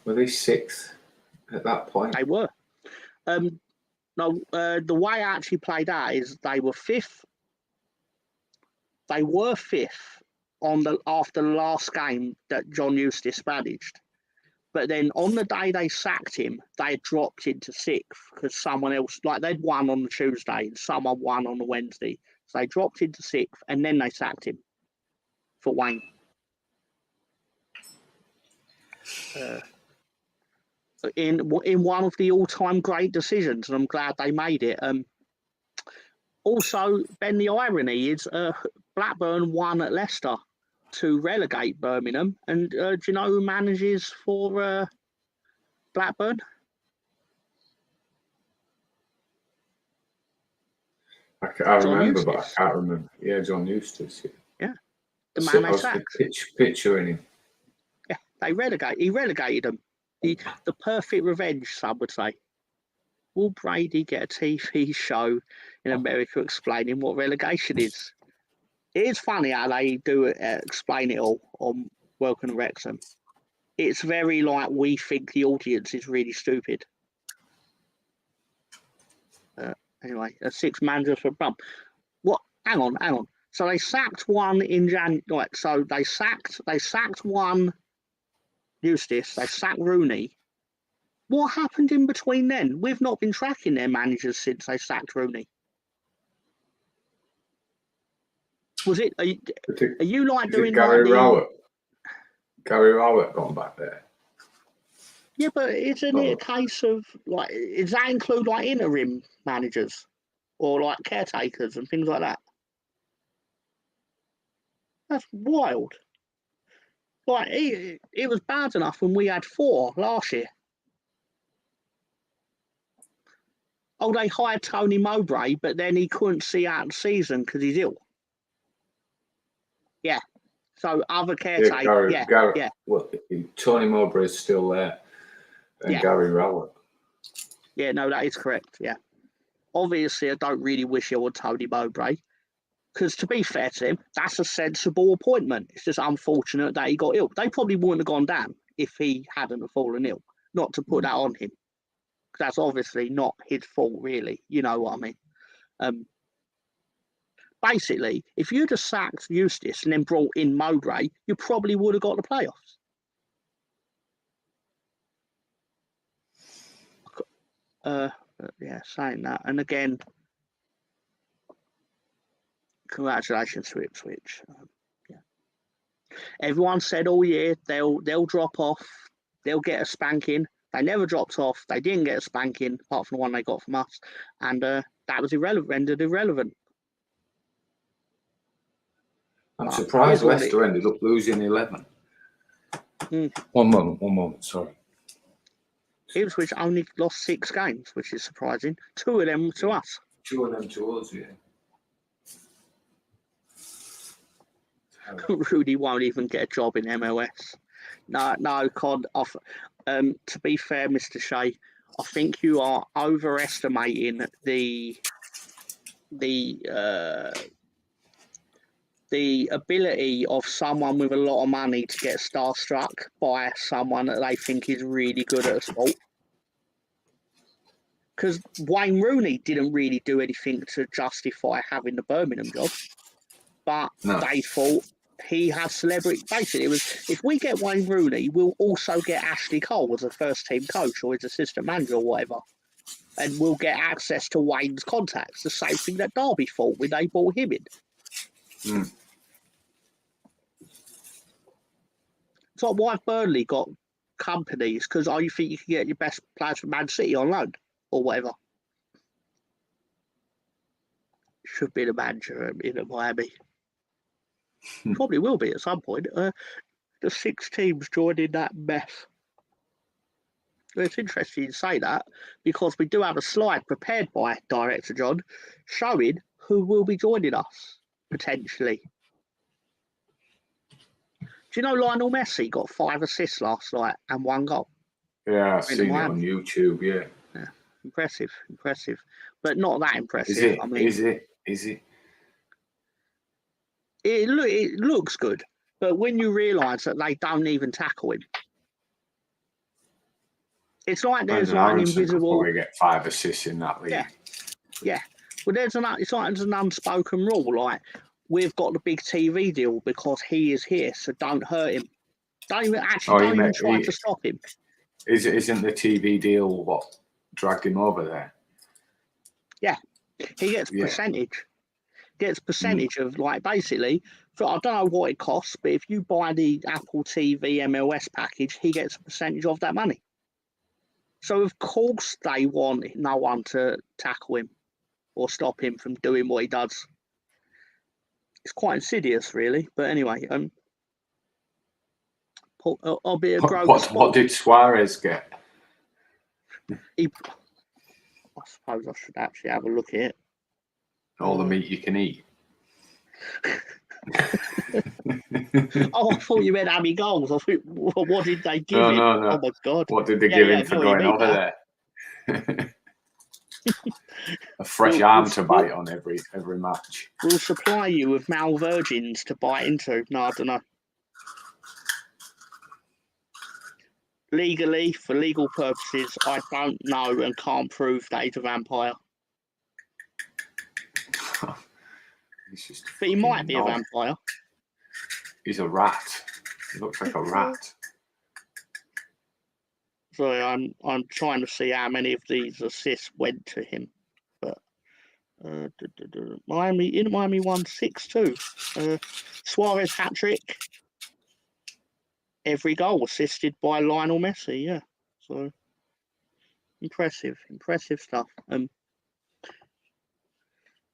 Were they 6th at that point? They were. No, the way I actually played out is they were 5th. They were 5th after the last game that John Eustace managed. But then on the day they sacked him, they had dropped into 6th because someone else, like they'd won on the Tuesday and someone won on the Wednesday. So they dropped into 6th and then they sacked him for Wayne. In one of the all-time great decisions, and I'm glad they made it. Also, Ben, the irony is Blackburn won at Leicester to relegate Birmingham. And do you know who manages for Blackburn? I remember, but I can't remember. Yeah, John Eustace. Yeah, the man they sacked. Picturing him. Yeah, he relegated them. The perfect revenge, some would say. Will Brady get a TV show in America explaining what relegation is? It is funny how they do explain it all on Welcome to Wrexham. It's very like we think the audience is really stupid. Anyway, a 6 managers for Brum. What? Hang on. So they sacked one in January. Right, so they sacked one Eustace. They sacked Rooney. What happened in between then? We've not been tracking their managers since they sacked Rooney. Was it? Are you like doing Gary like Rowett? Gary Rowett gone back there. Yeah, but isn't it a case of like? Does that include like interim managers or like caretakers and things like that? That's wild. Like it was bad enough when we had 4 last year. Oh, they hired Tony Mowbray, but then he couldn't see out the season because he's ill. Yeah. So other caretakers. Yeah. Well, Tony Mowbray's still there, and Gary Rowett. Yeah, no, that is correct. Yeah. Obviously, I don't really wish it on Tony Mowbray because, to be fair to him, that's a sensible appointment. It's just unfortunate that he got ill. They probably wouldn't have gone down if he hadn't have fallen ill. Not to put that on him. That's obviously not his fault, really. You know what I mean? Basically, if you'd have sacked Eustace and then brought in Mowbray, you probably would have got the playoffs. Saying that. And again, congratulations to Ipswich. Everyone said all year they'll drop off, they'll get a spanking. They never dropped off. They didn't get a spanking, apart from the one they got from us. And that was rendered irrelevant. I'm surprised Leicester ended up losing 11. One moment, sorry. Ipswich only lost 6 games, which is surprising. 2 of them to us. 2 of them to us, yeah. Rudy won't even get a job in MLS. No, Con. To be fair, Mr. Shea, I think you are overestimating the the ability of someone with a lot of money to get starstruck by someone that they think is really good at a sport. Because Wayne Rooney didn't really do anything to justify having the Birmingham job, but they thought he had celebrity. Basically, it was, if we get Wayne Rooney, we'll also get Ashley Cole as a first-team coach or his assistant manager or whatever, and we'll get access to Wayne's contacts. The same thing that Derby thought when they brought him in. It's like why Burnley got companies, because you think you can get your best players from Man City on loan or whatever. Should be the manager in Miami. Probably will be at some point. The 6 teams joining that mess. It's interesting you say that, because we do have a slide prepared by Director John showing who will be joining us, potentially. Do you know Lionel Messi got 5 assists last night and 1 goal? Yeah, I've seen it on YouTube, yeah. Impressive. But not that impressive. Is it? I mean, Is it? It looks good, but when you realise that they don't even tackle him, it's like there's like an invisible. Probably get 5 assists in that league. Yeah. Well, it's like there's an unspoken rule. Like, we've got the big TV deal because he is here, so don't hurt him. Don't even try to stop him. Isn't the TV deal what dragged him over there? Yeah, he gets percentage. Gets percentage of, like, basically, I don't know what it costs, but if you buy the Apple TV MLS package, he gets a percentage of that money. So of course they want no one to tackle him or stop him from doing what he does. It's quite insidious, really. But anyway, I'll be a what did Suarez get? I suppose I should actually have a look at it. All the meat you can eat. Oh, I thought you meant how many goals. I thought, what did they give him? No. Oh my God! What did they give him for going over there? A fresh arm to bite on every match. We'll supply you with male virgins to bite into. No, I don't know. Legally, for legal purposes, I don't know and can't prove that he's a vampire. But he might be a vampire. He's a rat. He looks like a rat. Sorry, I'm trying to see how many of these assists went to him. But Miami won 6-2. Suarez hat-trick. Every goal assisted by Lionel Messi, yeah. So impressive stuff.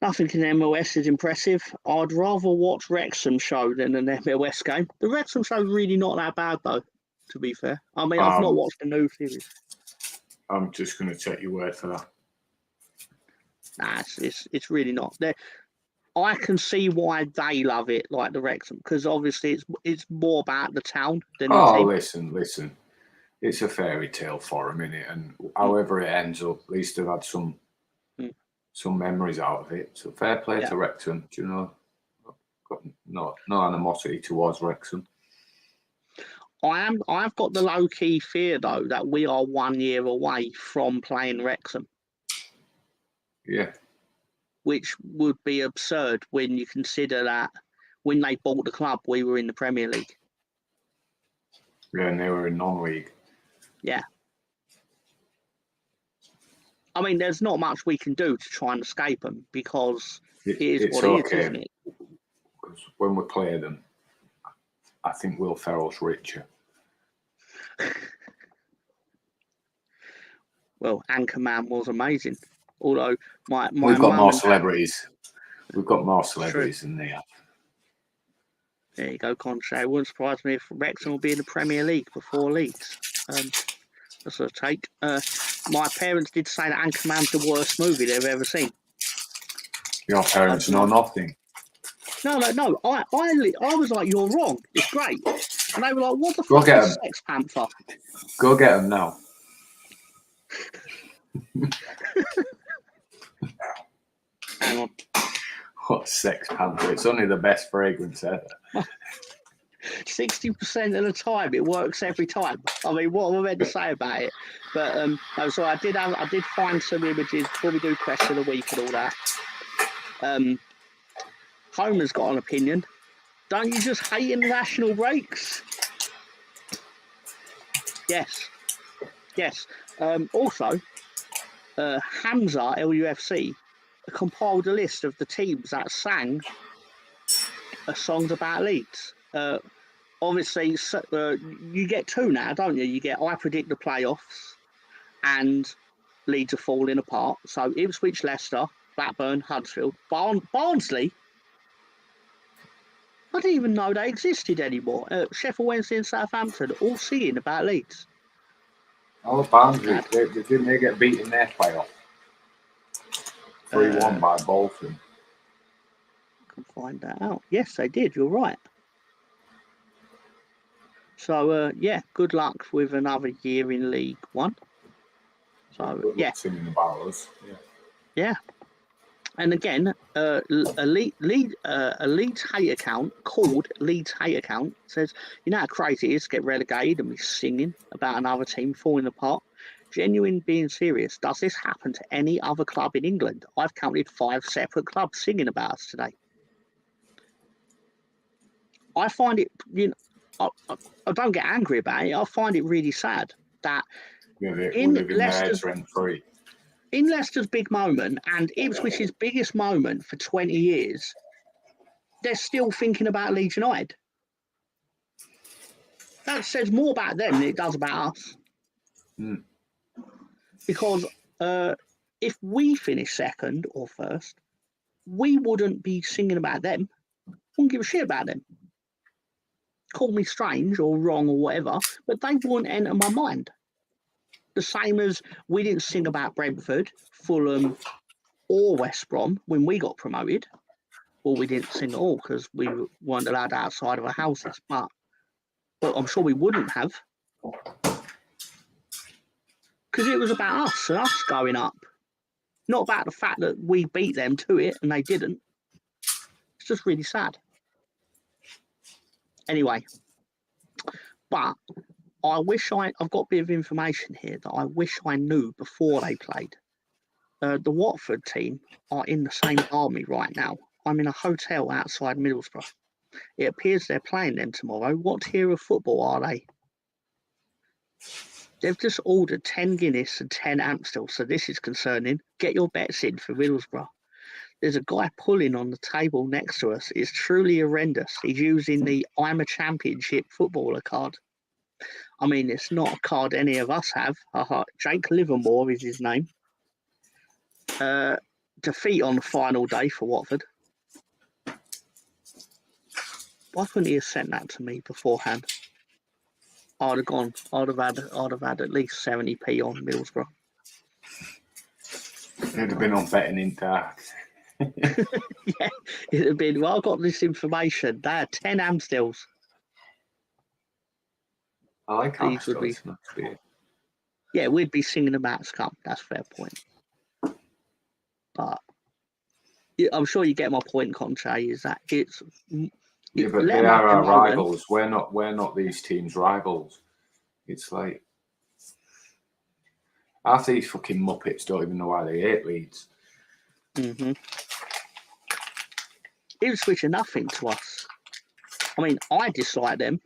Nothing in MLS is impressive. I'd rather watch Wrexham show than an MLS game. The Wrexham show's really not that bad, though, to be fair. I mean, I've not watched the new series. I'm just going to take your word for that. Nah, it's really not. I can see why they love it, like the Wrexham, because obviously it's more about the town than the team. Listen. It's a fairy tale for them, innit? And however it ends up, at least they've had some memories out of it. So fair play to Wrexham. Do you know? Got no animosity towards Wrexham. I've got the low key fear though that we are 1 year away from playing Wrexham. Yeah. Which would be absurd when you consider that when they bought the club, we were in the Premier League. Yeah, and they were in non-league. Yeah. I mean, there's not much we can do to try and escape them because it is what it is, isn't it? Because when we play them, I think Will Ferrell's richer. Well, Anchorman was amazing. Although we've got more celebrities. We've got more celebrities than they have. There you go, Conte. It wouldn't surprise me if Wrexham will be in the Premier League before Leeds. That's a take. My parents did say that Anchorman's the worst movie they've ever seen. Your parents know nothing. No. I was like, you're wrong. It's great. And they were like, what the fuck is Sex Panther? Go get them now. Hang on. What Sex Panther? It's only the best fragrance ever. 60% of the time, it works every time. I mean, what am I meant to say about it? But no, so I did find some images before we do question of the week and all that. Homer's got an opinion. Don't you just hate international breaks? Yes. Also, Hamza LUFC compiled a list of the teams that sang songs about Leeds. Obviously, you get two now, don't you? You get I Predict the Playoffs and Leeds are falling apart. So Ipswich, Leicester, Blackburn, Huddersfield, Barnsley. I didn't even know they existed anymore. Sheffield Wednesday and Southampton all singing about Leeds. Oh, Barnsley, didn't they get beaten their playoff? 3-1 by Bolton. I can find that out. Yes, they did. You're right. So, yeah, good luck with another year in League One. So, yeah. Singing about us. Yeah. And again, a Leeds hate account called Leeds Hate Account says, you know how crazy it is to get relegated and be singing about another team falling apart? Genuine being serious. Does this happen to any other club in England? I've counted 5 separate clubs singing about us today. I find it, I don't get angry about it. I find it really sad that in Leicester's big moment and Ipswich's biggest moment for 20 years, they're still thinking about Leeds United. That says more about them than it does about us. Mm. Because if we finish second or first, we wouldn't be singing about them. Wouldn't give a shit about them. Call me strange or wrong or whatever, but they wouldn't enter my mind. The same as we didn't sing about Brentford, Fulham, or West Brom when we got promoted. Well, we didn't sing at all because we weren't allowed outside of our houses. But I'm sure we wouldn't have, because it was about us and us going up, not about the fact that we beat them to it and they didn't. It's just really sad. Anyway, but I've got a bit of information here that I wish I knew before they played. The Watford team are in the same army right now. I'm in a hotel outside Middlesbrough. It appears they're playing them tomorrow. What tier of football are they? They've just ordered 10 Guinness and 10 Amstel, so this is concerning. Get your bets in for Middlesbrough. There's a guy pulling on the table next to us. It's truly horrendous. He's using the I'm a Championship footballer card. I mean, it's not a card any of us have. Jake Livermore is his name. Defeat on the final day for Watford. Why couldn't he have sent that to me beforehand? I'd have gone. I'd have had at least 70p on Middlesbrough. It'd have been on betting in dark. Yeah, it'd have been. Well, I got this information. They had 10 Amstels. I like Amstels. Yeah, we'd be singing about Scum. That's a fair point. But I'm sure you get my point, Conte, is that it's. Yeah, but they are our rivals. We're not these teams' rivals. It's like half these fucking muppets don't even know why they hate Leeds. Mm-hmm. Ipswich are nothing to us. I mean, I dislike them,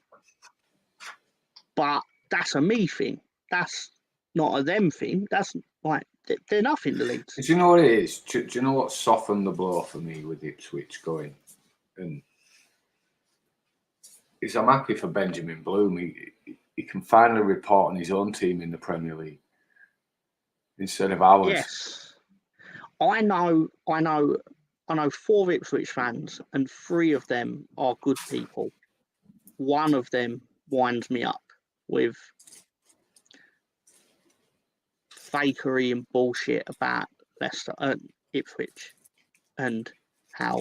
but that's a me thing. That's not a them thing. That's like they're nothing to Leeds. Do you know what it is? Do you know what softened the blow for me with Ipswich going? And I'm happy for Benjamin Bloom. He can finally report on his own team in the Premier League instead of ours. Yes, I know 4 Ipswich fans, and 3 of them are good people. One of them winds me up with fakery and bullshit about Leicester, Ipswich, and how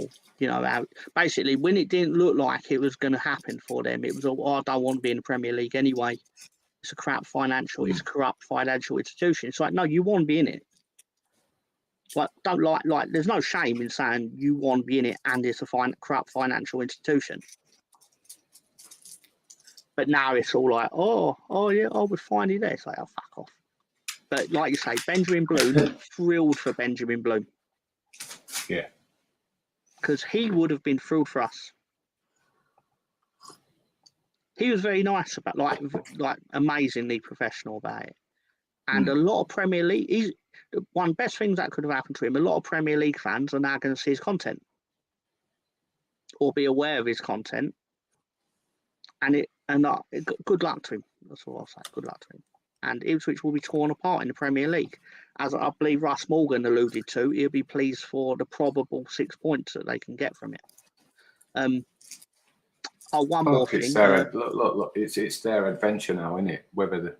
basically when it didn't look like it was going to happen for them, it was all, I don't want to be in the Premier League anyway. It's a corrupt financial institution. It's like, no, you want to be in it. Like, don't like. There's no shame in saying you want to be in it, and it's a corrupt financial institution. But now it's all like, oh yeah, we're finally there. It's like, oh, fuck off. But like you say, Benjamin Bloom, thrilled for Benjamin Bloom. Yeah. Because he would have been thrilled for us. He was very nice about, like amazingly professional about it. And a lot of Premier League, one of the best things that could have happened to him, a lot of Premier League fans are now going to see his content or be aware of his content. And good luck to him. That's all I'll say. Good luck to him. And Ipswich will be torn apart in the Premier League. As I believe Russ Morgan alluded to, he'll be pleased for the probable 6 points that they can get from it. One more thing. Look, it's their adventure now, isn't it? Whether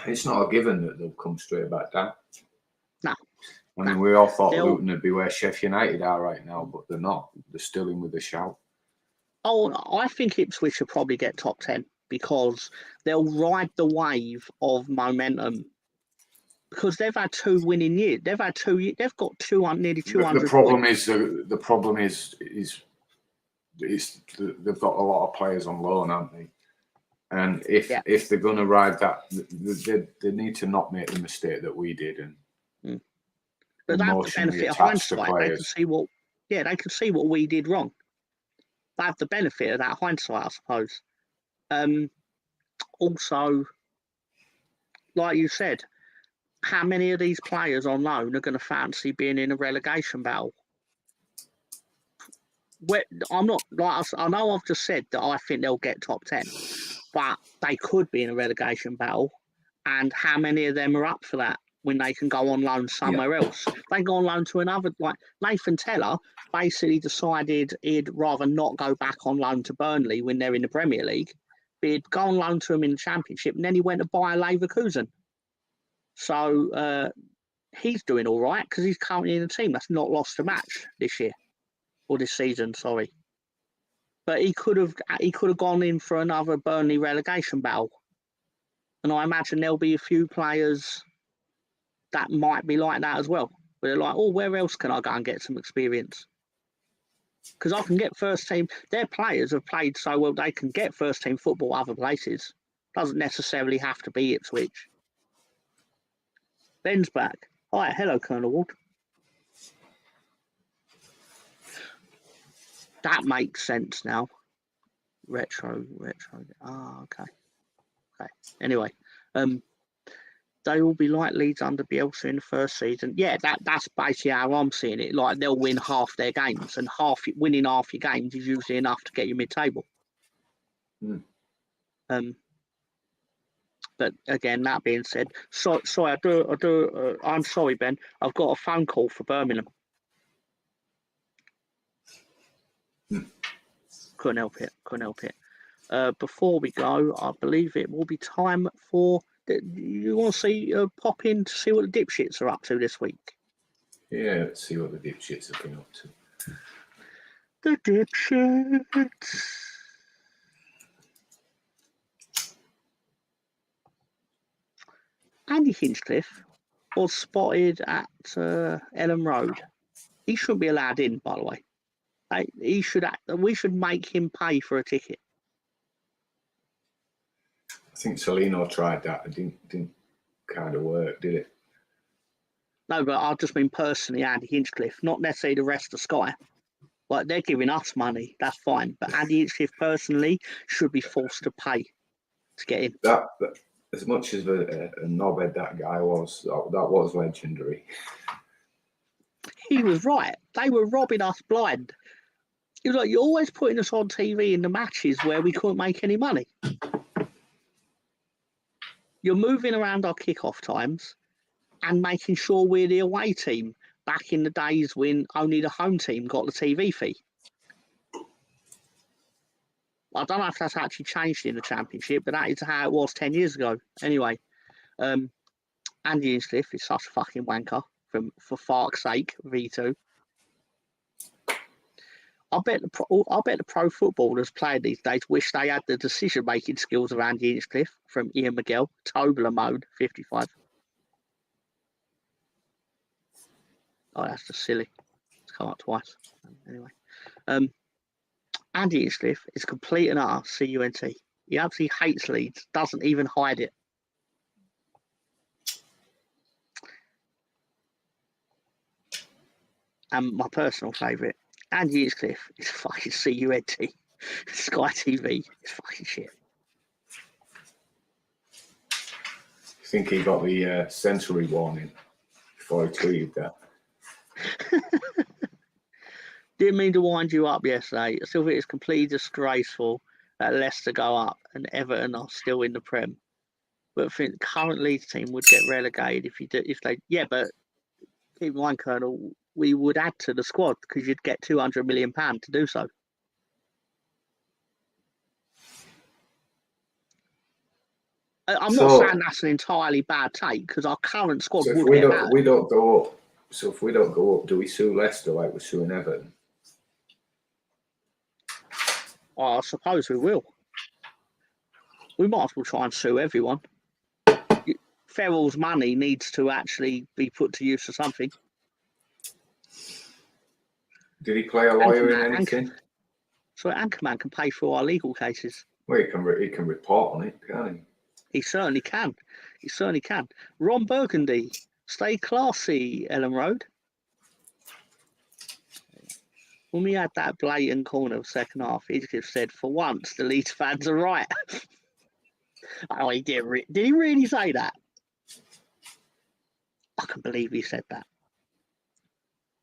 it's not a given that they'll come straight back down. No. I mean, we all thought Luton would be where Sheffield United are right now, but they're not. They're still in with a shout. Oh, I think Ipswich will probably get top 10 because they'll ride the wave of momentum. Because they've had 2 winning years. They've got nearly 200. The problem is they've got a lot of players on loan, haven't they? And if they're going to ride that, they need to not make the mistake that we did and but that's the benefit of hindsight. They can see what we did wrong. They have the benefit of that hindsight, I suppose. Also, like you said, how many of these players on loan are going to fancy being in a relegation battle? I'm not like I know I've just said that I think they'll get top 10, but they could be in a relegation battle. And how many of them are up for that when they can go on loan somewhere else? They go on loan to another, like Nathan Teller basically decided he'd rather not go back on loan to Burnley when they're in the Premier League, but he'd go on loan to him in the Championship, and then he went to buy a Leverkusen. So he's doing all right because he's currently in a team that's not lost a match this year or this season. Sorry, but he could have gone in for another Burnley relegation battle, and I imagine there'll be a few players that might be like that as well. Where they're like, oh, where else can I go and get some experience? Because I can get first team. Their players have played so well they can get first team football other places. Doesn't necessarily have to be Ipswich. Ben's back. Hi, hello, Colonel Ward. That makes sense now. Retro. Okay. Anyway, they will be like Leeds under Bielsa in the first season. Yeah, that's basically how I'm seeing it. Like they'll win half their games, and winning half your games is usually enough to get you mid-table. But again, that being said, sorry, I'm sorry, Ben. I've got a phone call for Birmingham. Couldn't help it. Before we go, I believe it will be time for. You want to see pop in to see what the dipshits are up to this week? Yeah, let's see what the dipshits have been up to. The dipshits. Andy Hinchcliffe was spotted at Ellen Road. He shouldn't be allowed in, by the way. We should make him pay for a ticket. I think Salino tried that. It didn't kind of work, did it? No, but I just mean personally, Andy Hinchcliffe, not necessarily the rest of Sky. Like they're giving us money, that's fine. But Andy Hinchcliffe personally should be forced to pay to get in. That as much as a knobhead that guy was, that was legendary. He was right. They were robbing us blind. He was like, you're always putting us on TV in the matches where we couldn't make any money. You're moving around our kickoff times and making sure we're the away team back in the days when only the home team got the TV fee. I don't know if that's actually changed in the Championship, but that is how it was 10 years ago. Anyway, Andy Hinchcliffe is such a fucking wanker, for fuck's sake, V2. I bet the pro footballers playing these days wish they had the decision-making skills of Andy Hinchcliffe from Ian McGill. Tobler mode, 55. Oh, that's just silly. It's come up twice. Anyway. Andy Hinchcliffe is complete and utter CUNT. He absolutely hates Leeds, doesn't even hide it. And my personal favourite, Andy Hinchcliffe is fucking CUNT. Sky TV is fucking shit. I think he got the sensory warning before he tweeted that. Didn't mean to wind you up yesterday. I still think it's completely disgraceful that Leicester go up and Everton are still in the Prem. But I think the current Leeds team would get relegated if they. Yeah, but keep in mind, Colonel, we would add to the squad because you'd get £200 million to do so. I'm not saying that's an entirely bad take because our current squad would get better. We don't go up. So if we don't go up, do we sue Leicester like we're suing Everton? I suppose we will. We might as well try and sue everyone. Ferrell's money needs to actually be put to use for something. Did he play a lawyer in anything? So Anchorman can pay for our legal cases. Well, he can report on it, can't he? He certainly can. He certainly can. Ron Burgundy, stay classy, Ellen Road. When we had that blatant corner second half, Hinchcliffe said, "For once, the Leeds fans are right." Oh, he did. Did he really say that? I can believe he said that.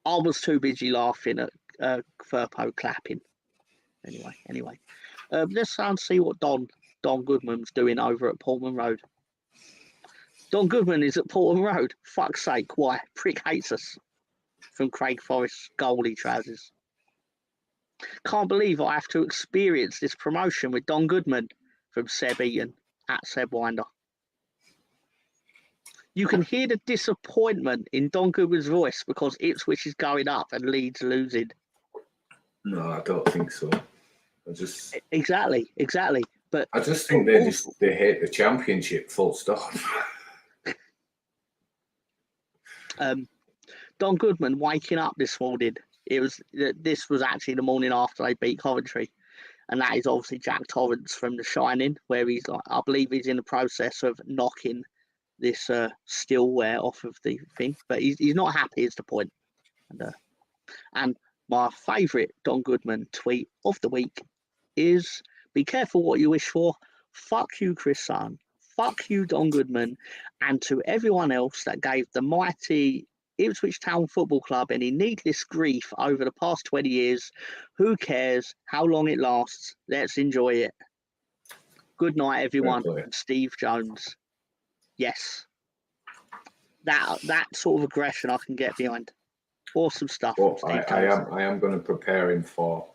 I was too busy laughing at Firpo clapping. Anyway. Let's go and see what Don Goodman's doing over at Portman Road. Don Goodman is at Portman Road. Fuck's sake, why? Prick hates us. From Craig Forrest's goalie trousers. Can't believe I have to experience this promotion with Don Goodman. From Seb Eaton at Seb Winder. You can hear the disappointment in Don Goodman's voice because Ipswich is going up and Leeds losing. No, I don't think so. Exactly. But I just think they hate the Championship. Full stop. Don Goodman waking up this morning. This was actually the morning after they beat Coventry, and that is obviously Jack Torrance from The Shining, where he's like, I believe he's in the process of knocking this stillware off of the thing, but he's not happy. Is the point. And my favourite Don Goodman tweet of the week is: "Be careful what you wish for. Fuck you, Chris Sutton. Fuck you, Don Goodman, and to everyone else that gave the mighty Ipswich Town Football Club any needless grief over the past 20 years. Who cares how long it lasts? Let's enjoy it. Good night, everyone." Steve Jones. Yes. That sort of aggression I can get behind. Awesome stuff. Well, I am going to prepare him for.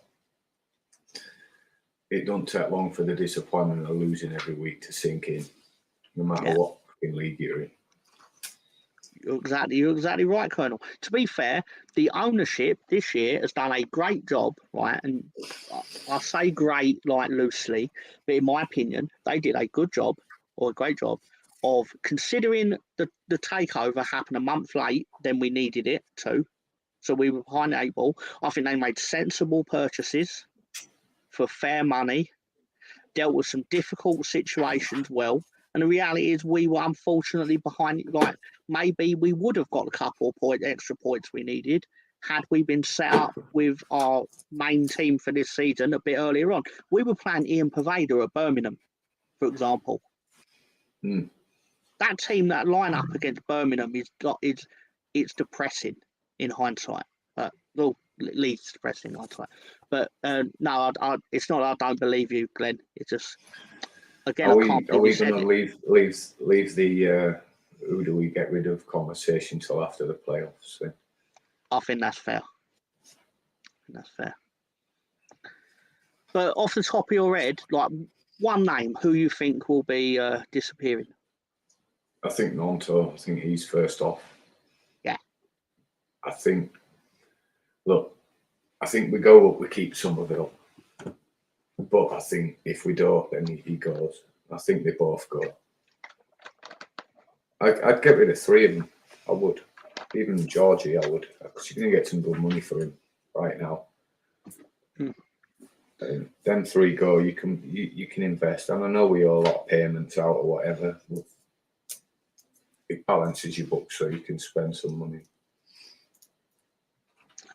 It don't take long for the disappointment of losing every week to sink in, no matter what fucking league you're in. You're exactly right, Colonel. To be fair, the ownership this year has done a great job, right? And I say great like loosely, but in my opinion, they did a good job or a great job of considering the takeover happened a month late than we needed it to. So we were behind the 8 ball. I think they made sensible purchases for fair money, dealt with some difficult situations well. And the reality is we were unfortunately behind. Like, maybe we would have got a couple of extra points we needed had we been set up with our main team for this season a bit earlier on. We were playing Ian Poveda at Birmingham, for example. That team, that lineup against Birmingham it's depressing in hindsight. Leeds depressing in hindsight. But no, it's not. I don't believe you, Glenn. It's just again. Are we going to leave the who do we get rid of conversation till after the playoffs? Then? I think that's fair. But off the top of your head, like one name, who you think will be disappearing? I think Nonto. I think he's first off. Yeah. I think we go up, we keep some of it up. But I think if we don't, then he goes. I think they both go. I'd get rid of 3 of them. I would. Even Georgie, I would, because you're going to get some good money for him right now. Them three go, you can invest. And I know we owe a lot of payments out or whatever. It balances your books so you can spend some money.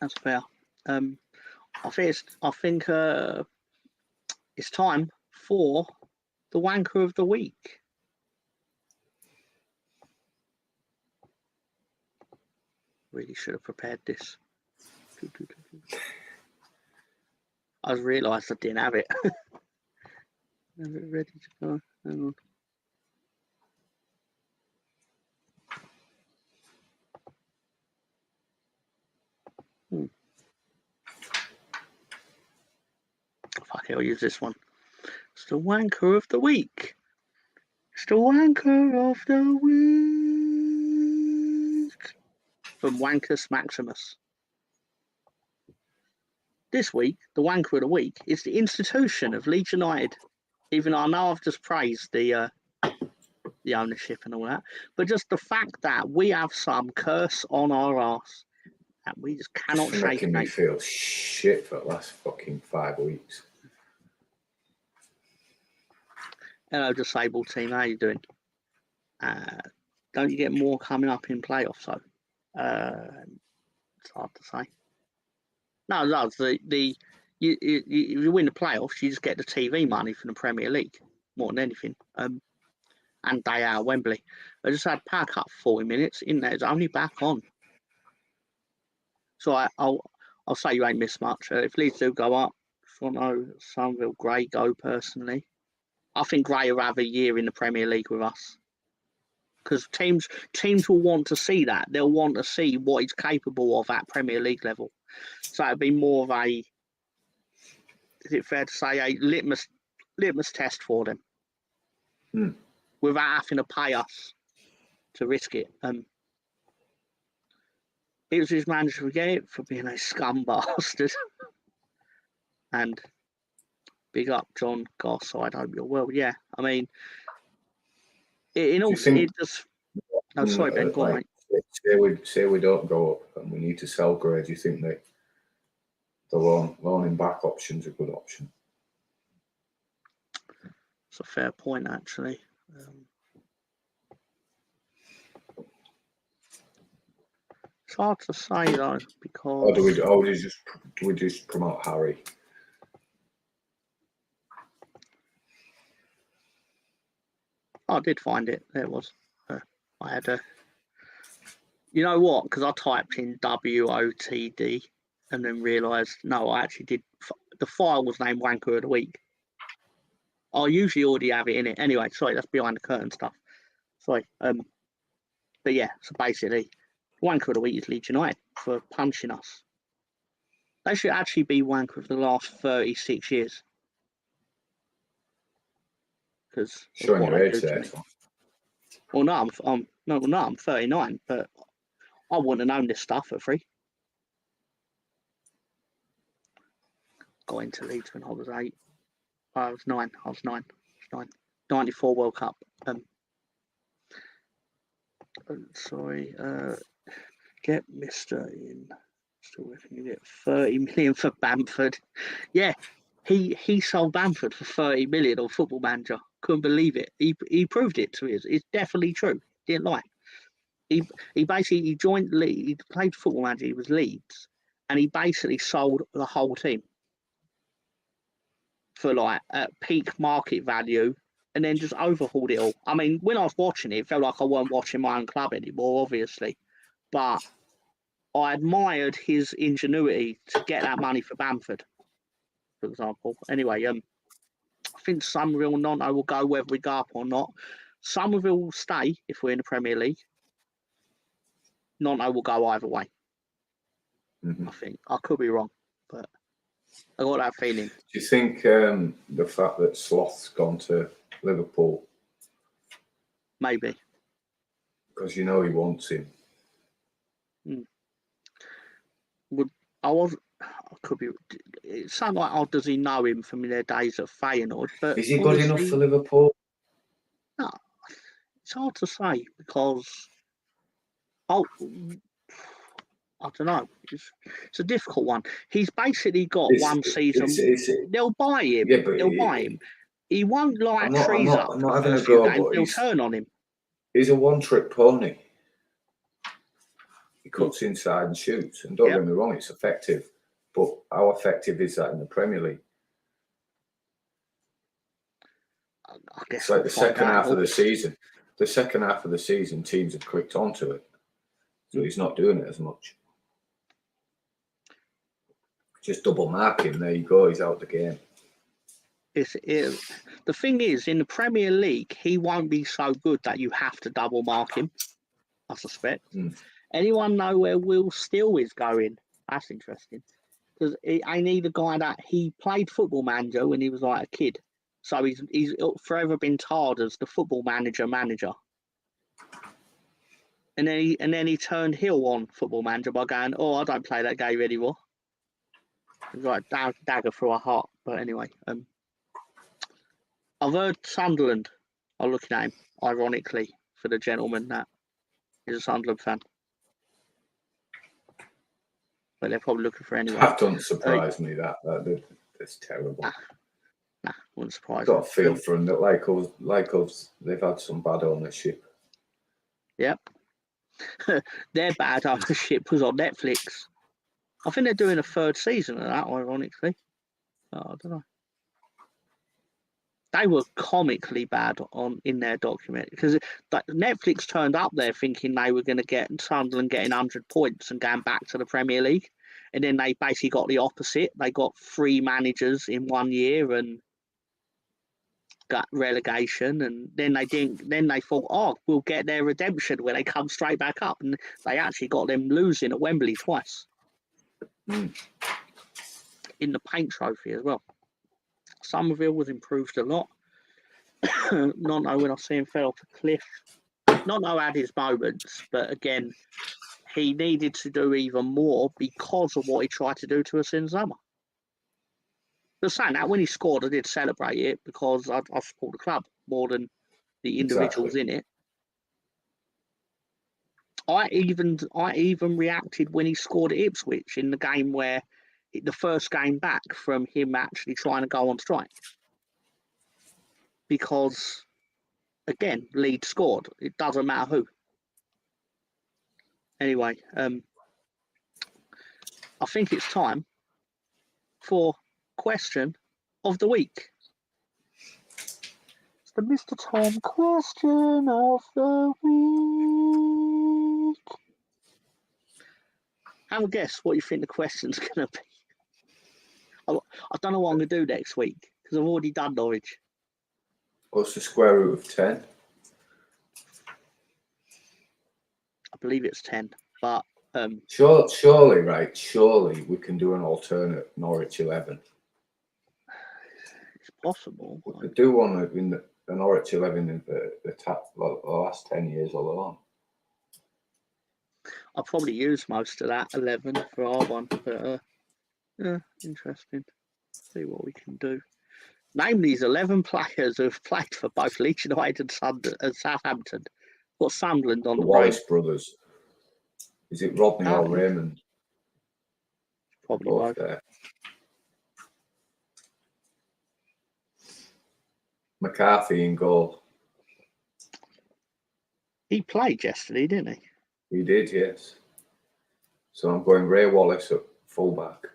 That's fair. I think it's time for the wanker of the week. Really should have prepared this. I realised I didn't have it. Have it ready to go. Hang on. Fuck it, I'll use this one. It's the wanker of the week. It's the wanker of the week. From Wankus Maximus. This week, the wanker of the week is the institution of Leeds United. Even though I know I've just praised the ownership and all that, but just the fact that we have some curse on our arse and we just cannot shake it. Making me feel shit for the last fucking 5 weeks. Hello, disabled team. How you doing? Don't you get more coming up in playoffs? So it's hard to say. No, you win the playoffs, you just get the TV money from the Premier League more than anything. And day out Wembley. I just had power cut for 40 minutes. Internet's only back on. So I'll say you ain't missed much. If Leeds do go up, Toronto, Sunville, Gray go personally. I think Gray will have a year in the Premier League with us. Because teams will want to see that. They'll want to see what he's capable of at Premier League level. So it'd be more of a, is it fair to say, a litmus test for them. Without having to pay us to risk it. It was his manager to get it for being a scum bastard. And big up John Goss, I hope you're well. Yeah, I mean, it just. No, sorry, Ben, go on, mate. Say we don't go up and we need to sell Gray. Do you think that the loaning back option's a good option? It's a fair point, actually. It's hard to say though, because. Or do we just promote Harry? I did find it. There it was. I had a. You know what? Because I typed in WOTD and then realised no, I actually did. The file was named Wanker of the Week. I usually already have it in it. Anyway, sorry, that's behind the curtain stuff. Sorry. But yeah, so basically, Wanker of the Week is Leeds United for punching us. They should actually be Wanker of the last 36 years. Because showing your age there. Well, no, I'm 39, but I wouldn't have known this stuff at 3. Got into Leeds when I was 8. I was 9. 94 World Cup. Sorry. Get Mr. in. Still with me. Get 30 million for Bamford. Yeah, he sold Bamford for 30 million on Football Manager. Couldn't believe it. He proved it to us. It's definitely true. Didn't lie. He basically joined Leeds. He played Football Manager. He was Leeds, and he basically sold the whole team for like at peak market value, and then just overhauled it all. I mean, when I was watching it, it felt like I weren't watching my own club anymore, obviously, but I admired his ingenuity to get that money for Bamford, for example. Anyway, I think Somerville and Nanto will go whether we go up or not. Somerville will stay if we're in the Premier League. Nanto will go either way. I think. I could be wrong, but I got that feeling. Do you think the fact that Sloth's gone to Liverpool? Maybe. Because you know he wants him. I could be. It sounds like, oh, does he know him from their days at Feyenoord? But is he good enough for Liverpool? No, it's hard to say because I don't know. It's a difficult one. He's basically got one season. They'll buy him. Yeah, but They'll buy him. He won't light trees up I'm for not the having first a few go, games. but They'll turn on him. He's a one-trick pony. He cuts inside and shoots. And don't get me wrong, it's effective. But how effective is that in the Premier League? I guess it's like the second half of the season. The second half of the season, teams have clicked onto it. So he's not doing it as much. Just double mark him. There you go. He's out the game. The thing is, in the Premier League, he won't be so good that you have to double mark him, I suspect. Anyone know where Will Steele is going? That's interesting. Because I need a guy that he played Football Manager when he was like a kid. So he's forever been tarred as the Football Manager. And then he turned heel on Football Manager by going, "Oh, I don't play that game anymore." It was like dagger through a heart. But anyway, I've heard Sunderland are looking at him, ironically, for the gentleman that is a Sunderland fan. But they're probably looking for anyone. That doesn't surprise me. That's terrible. Nah, wouldn't surprise me. Got a feel for them that like us, they've had some bad ownership. Yep. Their bad ownership was on Netflix. I think they're doing a third season of that, ironically. I don't know. They were comically bad in their document because Netflix turned up there thinking they were going to get Sunderland getting 100 points and going back to the Premier League. And then they basically got the opposite. They got 3 managers in 1 year and got relegation. And then they didn't. Then they thought, oh, we'll get their redemption where they come straight back up. And they actually got them losing at Wembley twice. In the paint trophy as well. Somerville was improved a lot. Nonto, when I see him, fell off a cliff. Nonto had his moments, but again, he needed to do even more because of what he tried to do to us in summer. But saying that, when he scored, I did celebrate it because I support the club more than the individuals in it. I even reacted when he scored at Ipswich in the game where the first game back from him actually trying to go on strike. Because, again, Leeds scored. It doesn't matter who. Anyway, I think it's time for question of the week. It's the Mr. Tom question of the week. Have a guess what you think the question's going to be. I don't know what I'm going to do next week because I've already done Norwich. What's the square root of 10? I believe it's 10, but surely we can do an alternate Norwich 11. It's possible. We could do one in the Norwich 11 in the last 10 years all along. I'll probably use most of that 11 for our one, but interesting. See what we can do. Name these 11 players who have played for both Leeds United and Southampton. Got Sunderland on the Wallace brothers. Is it Rodney or Raymond? Probably both. There. McCarthy in goal. He played yesterday, didn't he? He did, yes. So I'm going Ray Wallace at fullback.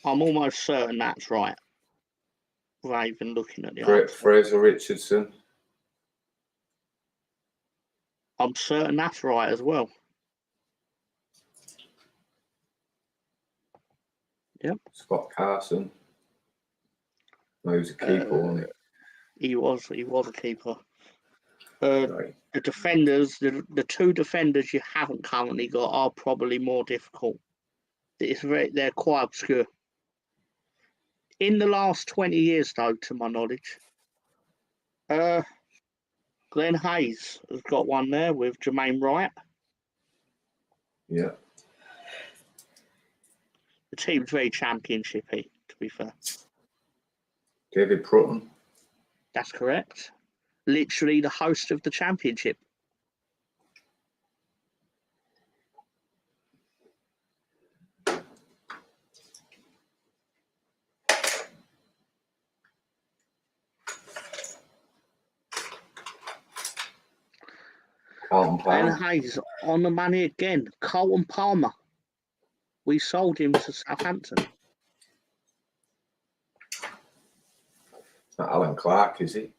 I'm almost certain that's right. Without even looking at the Fraser Richardson. I'm certain that's right as well. Yep. Scott Carson. No, he was a keeper, wasn't he? He was a keeper. Right. The defenders, the 2 defenders you haven't currently got are probably more difficult. They're quite obscure. In the last 20 years, though, to my knowledge, Glenn Hayes has got one there with Jermaine Wright. Yeah. The team's very championshipy, to be fair. David Prutton. That's correct. Literally the host of the championship. Carlton Ben Palmer. Hayes on the money again. Carlton Palmer. We sold him to Southampton. It's not Alan Clark, is it?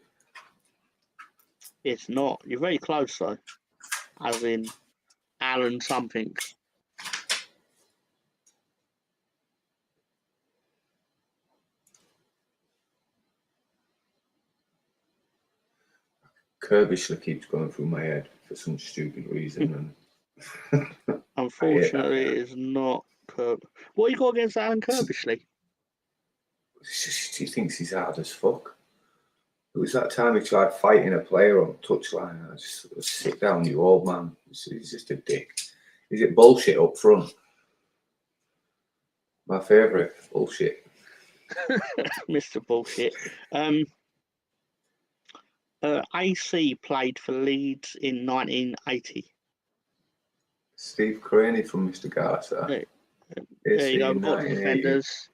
It's not. You're very close though. As in Alan something. Kirbishley keeps going through my head for some stupid reason. And Unfortunately, it is not Kirk. What you got against Alan Kirbishley? He thinks he's hard as fuck. It was that time he tried fighting a player on touchline. I just sit down, you old man. He's just a dick. Is it bullshit up front? My favourite bullshit. Mr. Bullshit. AC played for Leeds in 1980. Steve Craney from Mr. Garza. There you go. We've got the defenders.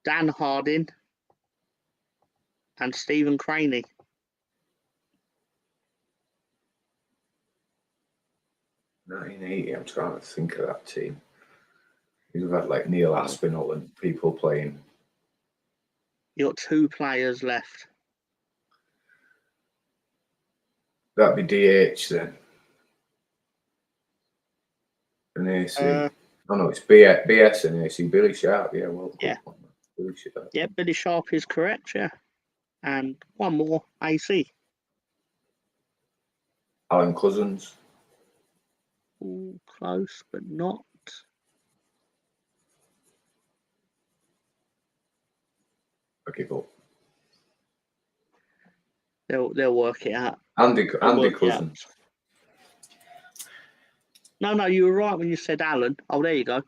Dan Harding and Stephen Craney. '80. I'm trying to think of that team. You've had like Neil Aspinall and people playing. You got 2 players left. That'd be DH then. And AC. Oh no, it's BS and AC. Billy Sharp. Yeah, well. Yeah. Billy Sharp. Yeah, Billy Sharp is correct. Yeah, and one more AC. Alan Cousins. Ooh, close, but not. I give up. They'll work it out. Andy Cousins. No, you were right when you said Alan. Oh, there you go.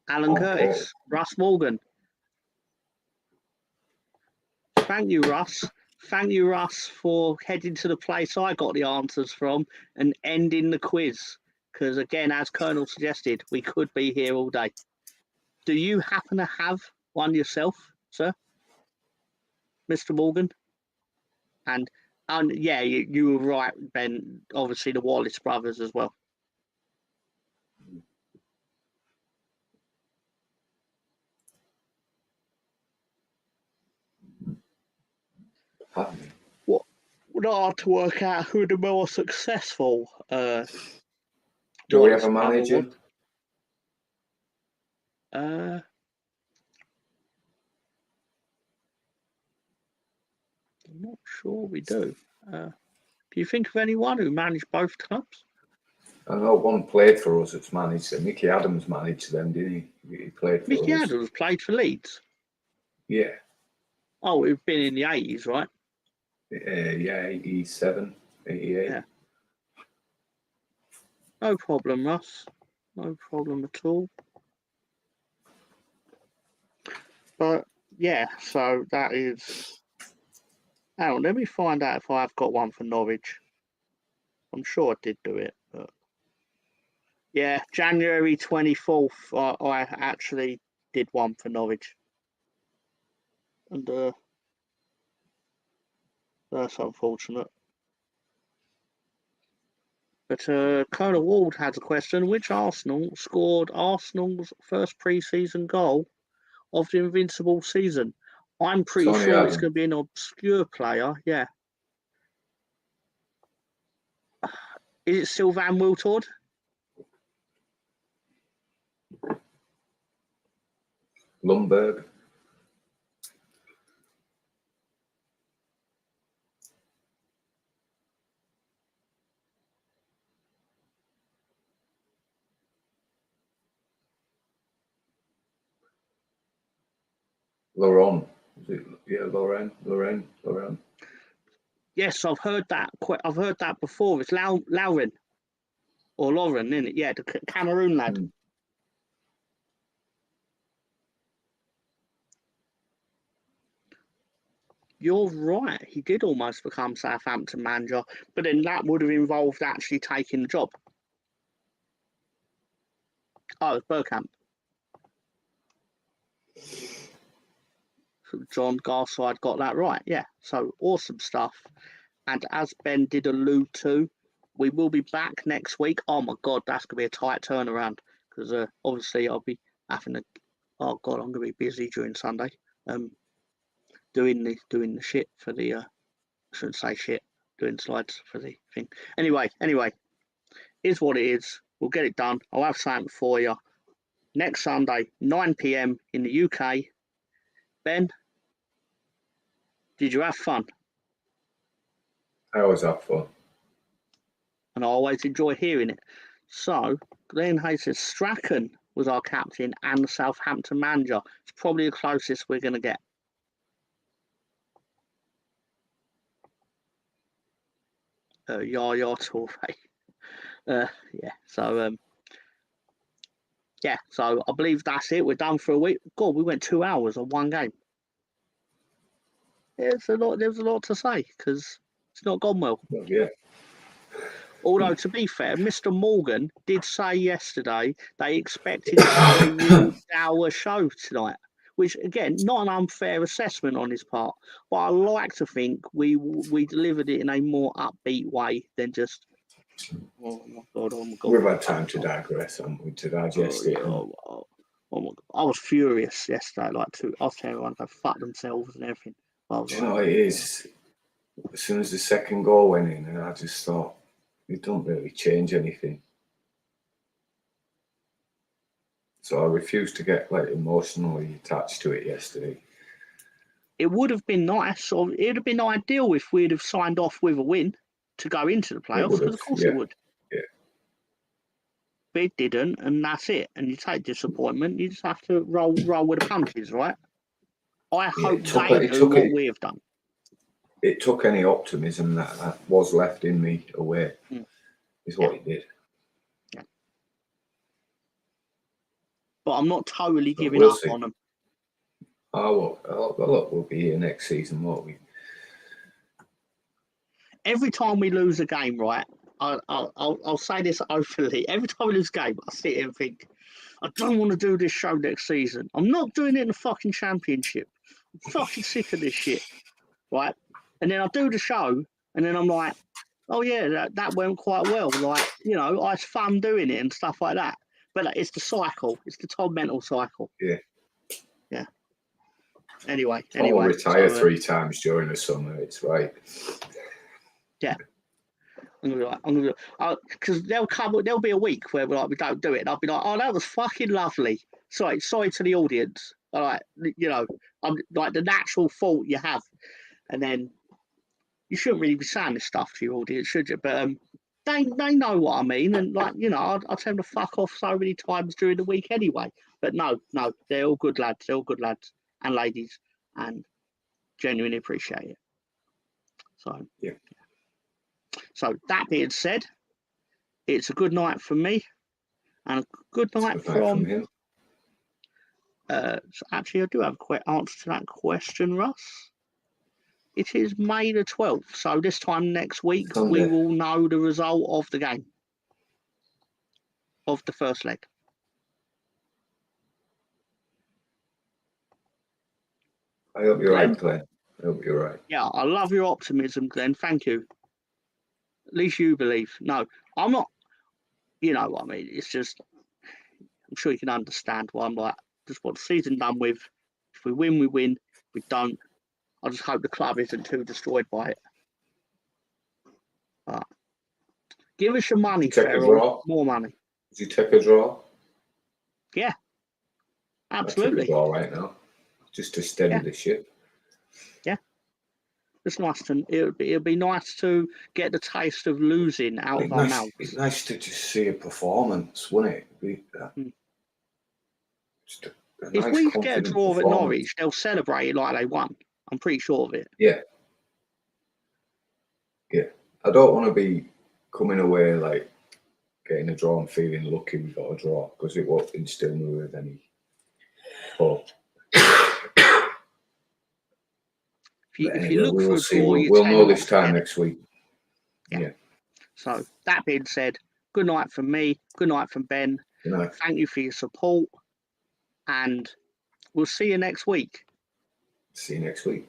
Alan Curtis. Russ Morgan. Thank you, Russ. Thank you, Russ, for heading to the place I got the answers from and ending the quiz. Because, again, as Colonel suggested, we could be here all day. Do you happen to have one yourself, sir? Mr. Morgan? And yeah, you were right, Ben. Obviously, the Wallace brothers as well. What would hard to work out who the more successful? Do we have a manager? I'm not sure we do. Do you think of anyone who managed both clubs? I know one played for us. It's managed. Mickey Adams managed them, didn't he? He played for Mickey us. Adams played for Leeds. Yeah. Oh, we've been in the 80s, right? Yeah, 87, 88. Yeah. No problem, Russ. No problem at all. But yeah, so that is. Hang on, let me find out if I've got one for Norwich. I'm sure I did do it, but yeah, January 24th, I actually did one for Norwich, and that's unfortunate. But Colonel Ward has a question: which Arsenal scored Arsenal's first pre-season goal of the invincible season? I'm pretty sure it's going to be an obscure player. Yeah. Is it still Van Wiltord? Lundberg. Laurent. Yeah, Lauren. Yes, I've heard that. I've heard that before. It's Lauren or Lauren, isn't it? Yeah, the Cameroon lad. You're right. He did almost become Southampton manager, but then that would have involved actually taking the job. Oh, it's Bergkamp. So John Garside got that right. Yeah. So awesome stuff. And as Ben did allude to, we will be back next week. Oh my God, that's gonna be a tight turnaround because obviously I'll be having a. Oh God, I'm gonna be busy during Sunday. Doing the shit for the. I shouldn't say shit. Doing slides for the thing. Anyway, is what it is. We'll get it done. I'll have something for you next Sunday, 9 p.m. in the UK. Ben, did you have fun? I always have fun. And I always enjoy hearing it. So, Glenn Hayes says Strachan was our captain and the Southampton manager. It's probably the closest we're going to get. Yaya Toure. Yeah, so, so I believe that's it. We're done for a week. God, we went 2 hours on one game. There's a lot to say because it's not gone well. Yeah. Although, to be fair, Mr. Morgan did say yesterday they expected to have a real dour show tonight, which, again, not an unfair assessment on his part, but I like to think we delivered it in a more upbeat way than just, oh my God. We've had time to digress, haven't we, to digest it. Oh my God. I was furious yesterday, I was telling everyone to go fuck themselves and everything. It is. As soon as the second goal went in, and I just thought, it don't really change anything. So I refused to get emotionally attached to it yesterday. It would have been nice, or it would have been ideal if we'd have signed off with a win to go into the playoffs, because of course it would. Yeah. But it didn't, and that's it. And you take disappointment, you just have to roll with the punches, right? I hope they do what we have done. It took any optimism that was left in me away, is what it did. Yeah. But I'm not totally giving up on them. Oh, well, we'll be here next season, won't we? Every time we lose a game, right, I'll say this openly. Every time we lose a game, I sit here and think, I don't want to do this show next season. I'm not doing it in the fucking Championship. I'm fucking sick of this shit, right? And then I do the show, and then I'm like, oh yeah, that went quite well. I had fun doing it and stuff like that. But it's the cycle. It's the Tom Mental cycle. Yeah. Anyway. I will retire 3 times during the summer. It's right. Yeah. I'm gonna be because there'll be a week where we don't do it, and I'll be like, oh, that was fucking lovely. Sorry to the audience. I'm like the natural fault you have, and then you shouldn't really be saying this stuff to your audience, should you? But they know what I mean, and I tell them to fuck off so many times during the week anyway. But no, they're all good lads. They're all good lads and ladies, and genuinely appreciate it. So yeah. So that being said, it's a good night from me, and a good night from him. So actually, I do have a answer to that question, Russ. It is May the 12th, so this time next week we will know the result of the game, of the first leg. I hope you're right, Glenn. I hope you're right. Yeah, I love your optimism, Glenn. Thank you. At least you believe. No, I'm not. You know what I mean? It's just, I'm sure you can understand why I'm like, just want the season done with. If we win, we win. If we don't, I just hope the club isn't too destroyed by it. Give us your money, Ferrell. More money. Did you take a draw? Yeah, absolutely. I'd take a draw right now, just to steady the ship. Yeah, it's nice to. It'll be nice to get the taste of losing out of our mouths. It's nice to just see a performance, wouldn't it? If we get a draw at Norwich, they'll celebrate it like they won. I'm pretty sure of it. Yeah. I don't want to be coming away like getting a draw and feeling lucky we got a draw, because it won't instill me with any hope. If you look for a draw, we'll know this time next week. Yeah. So that being said, good night from me. Good night from Ben. Good night. Thank you for your support, and we'll see you next week. See you next week.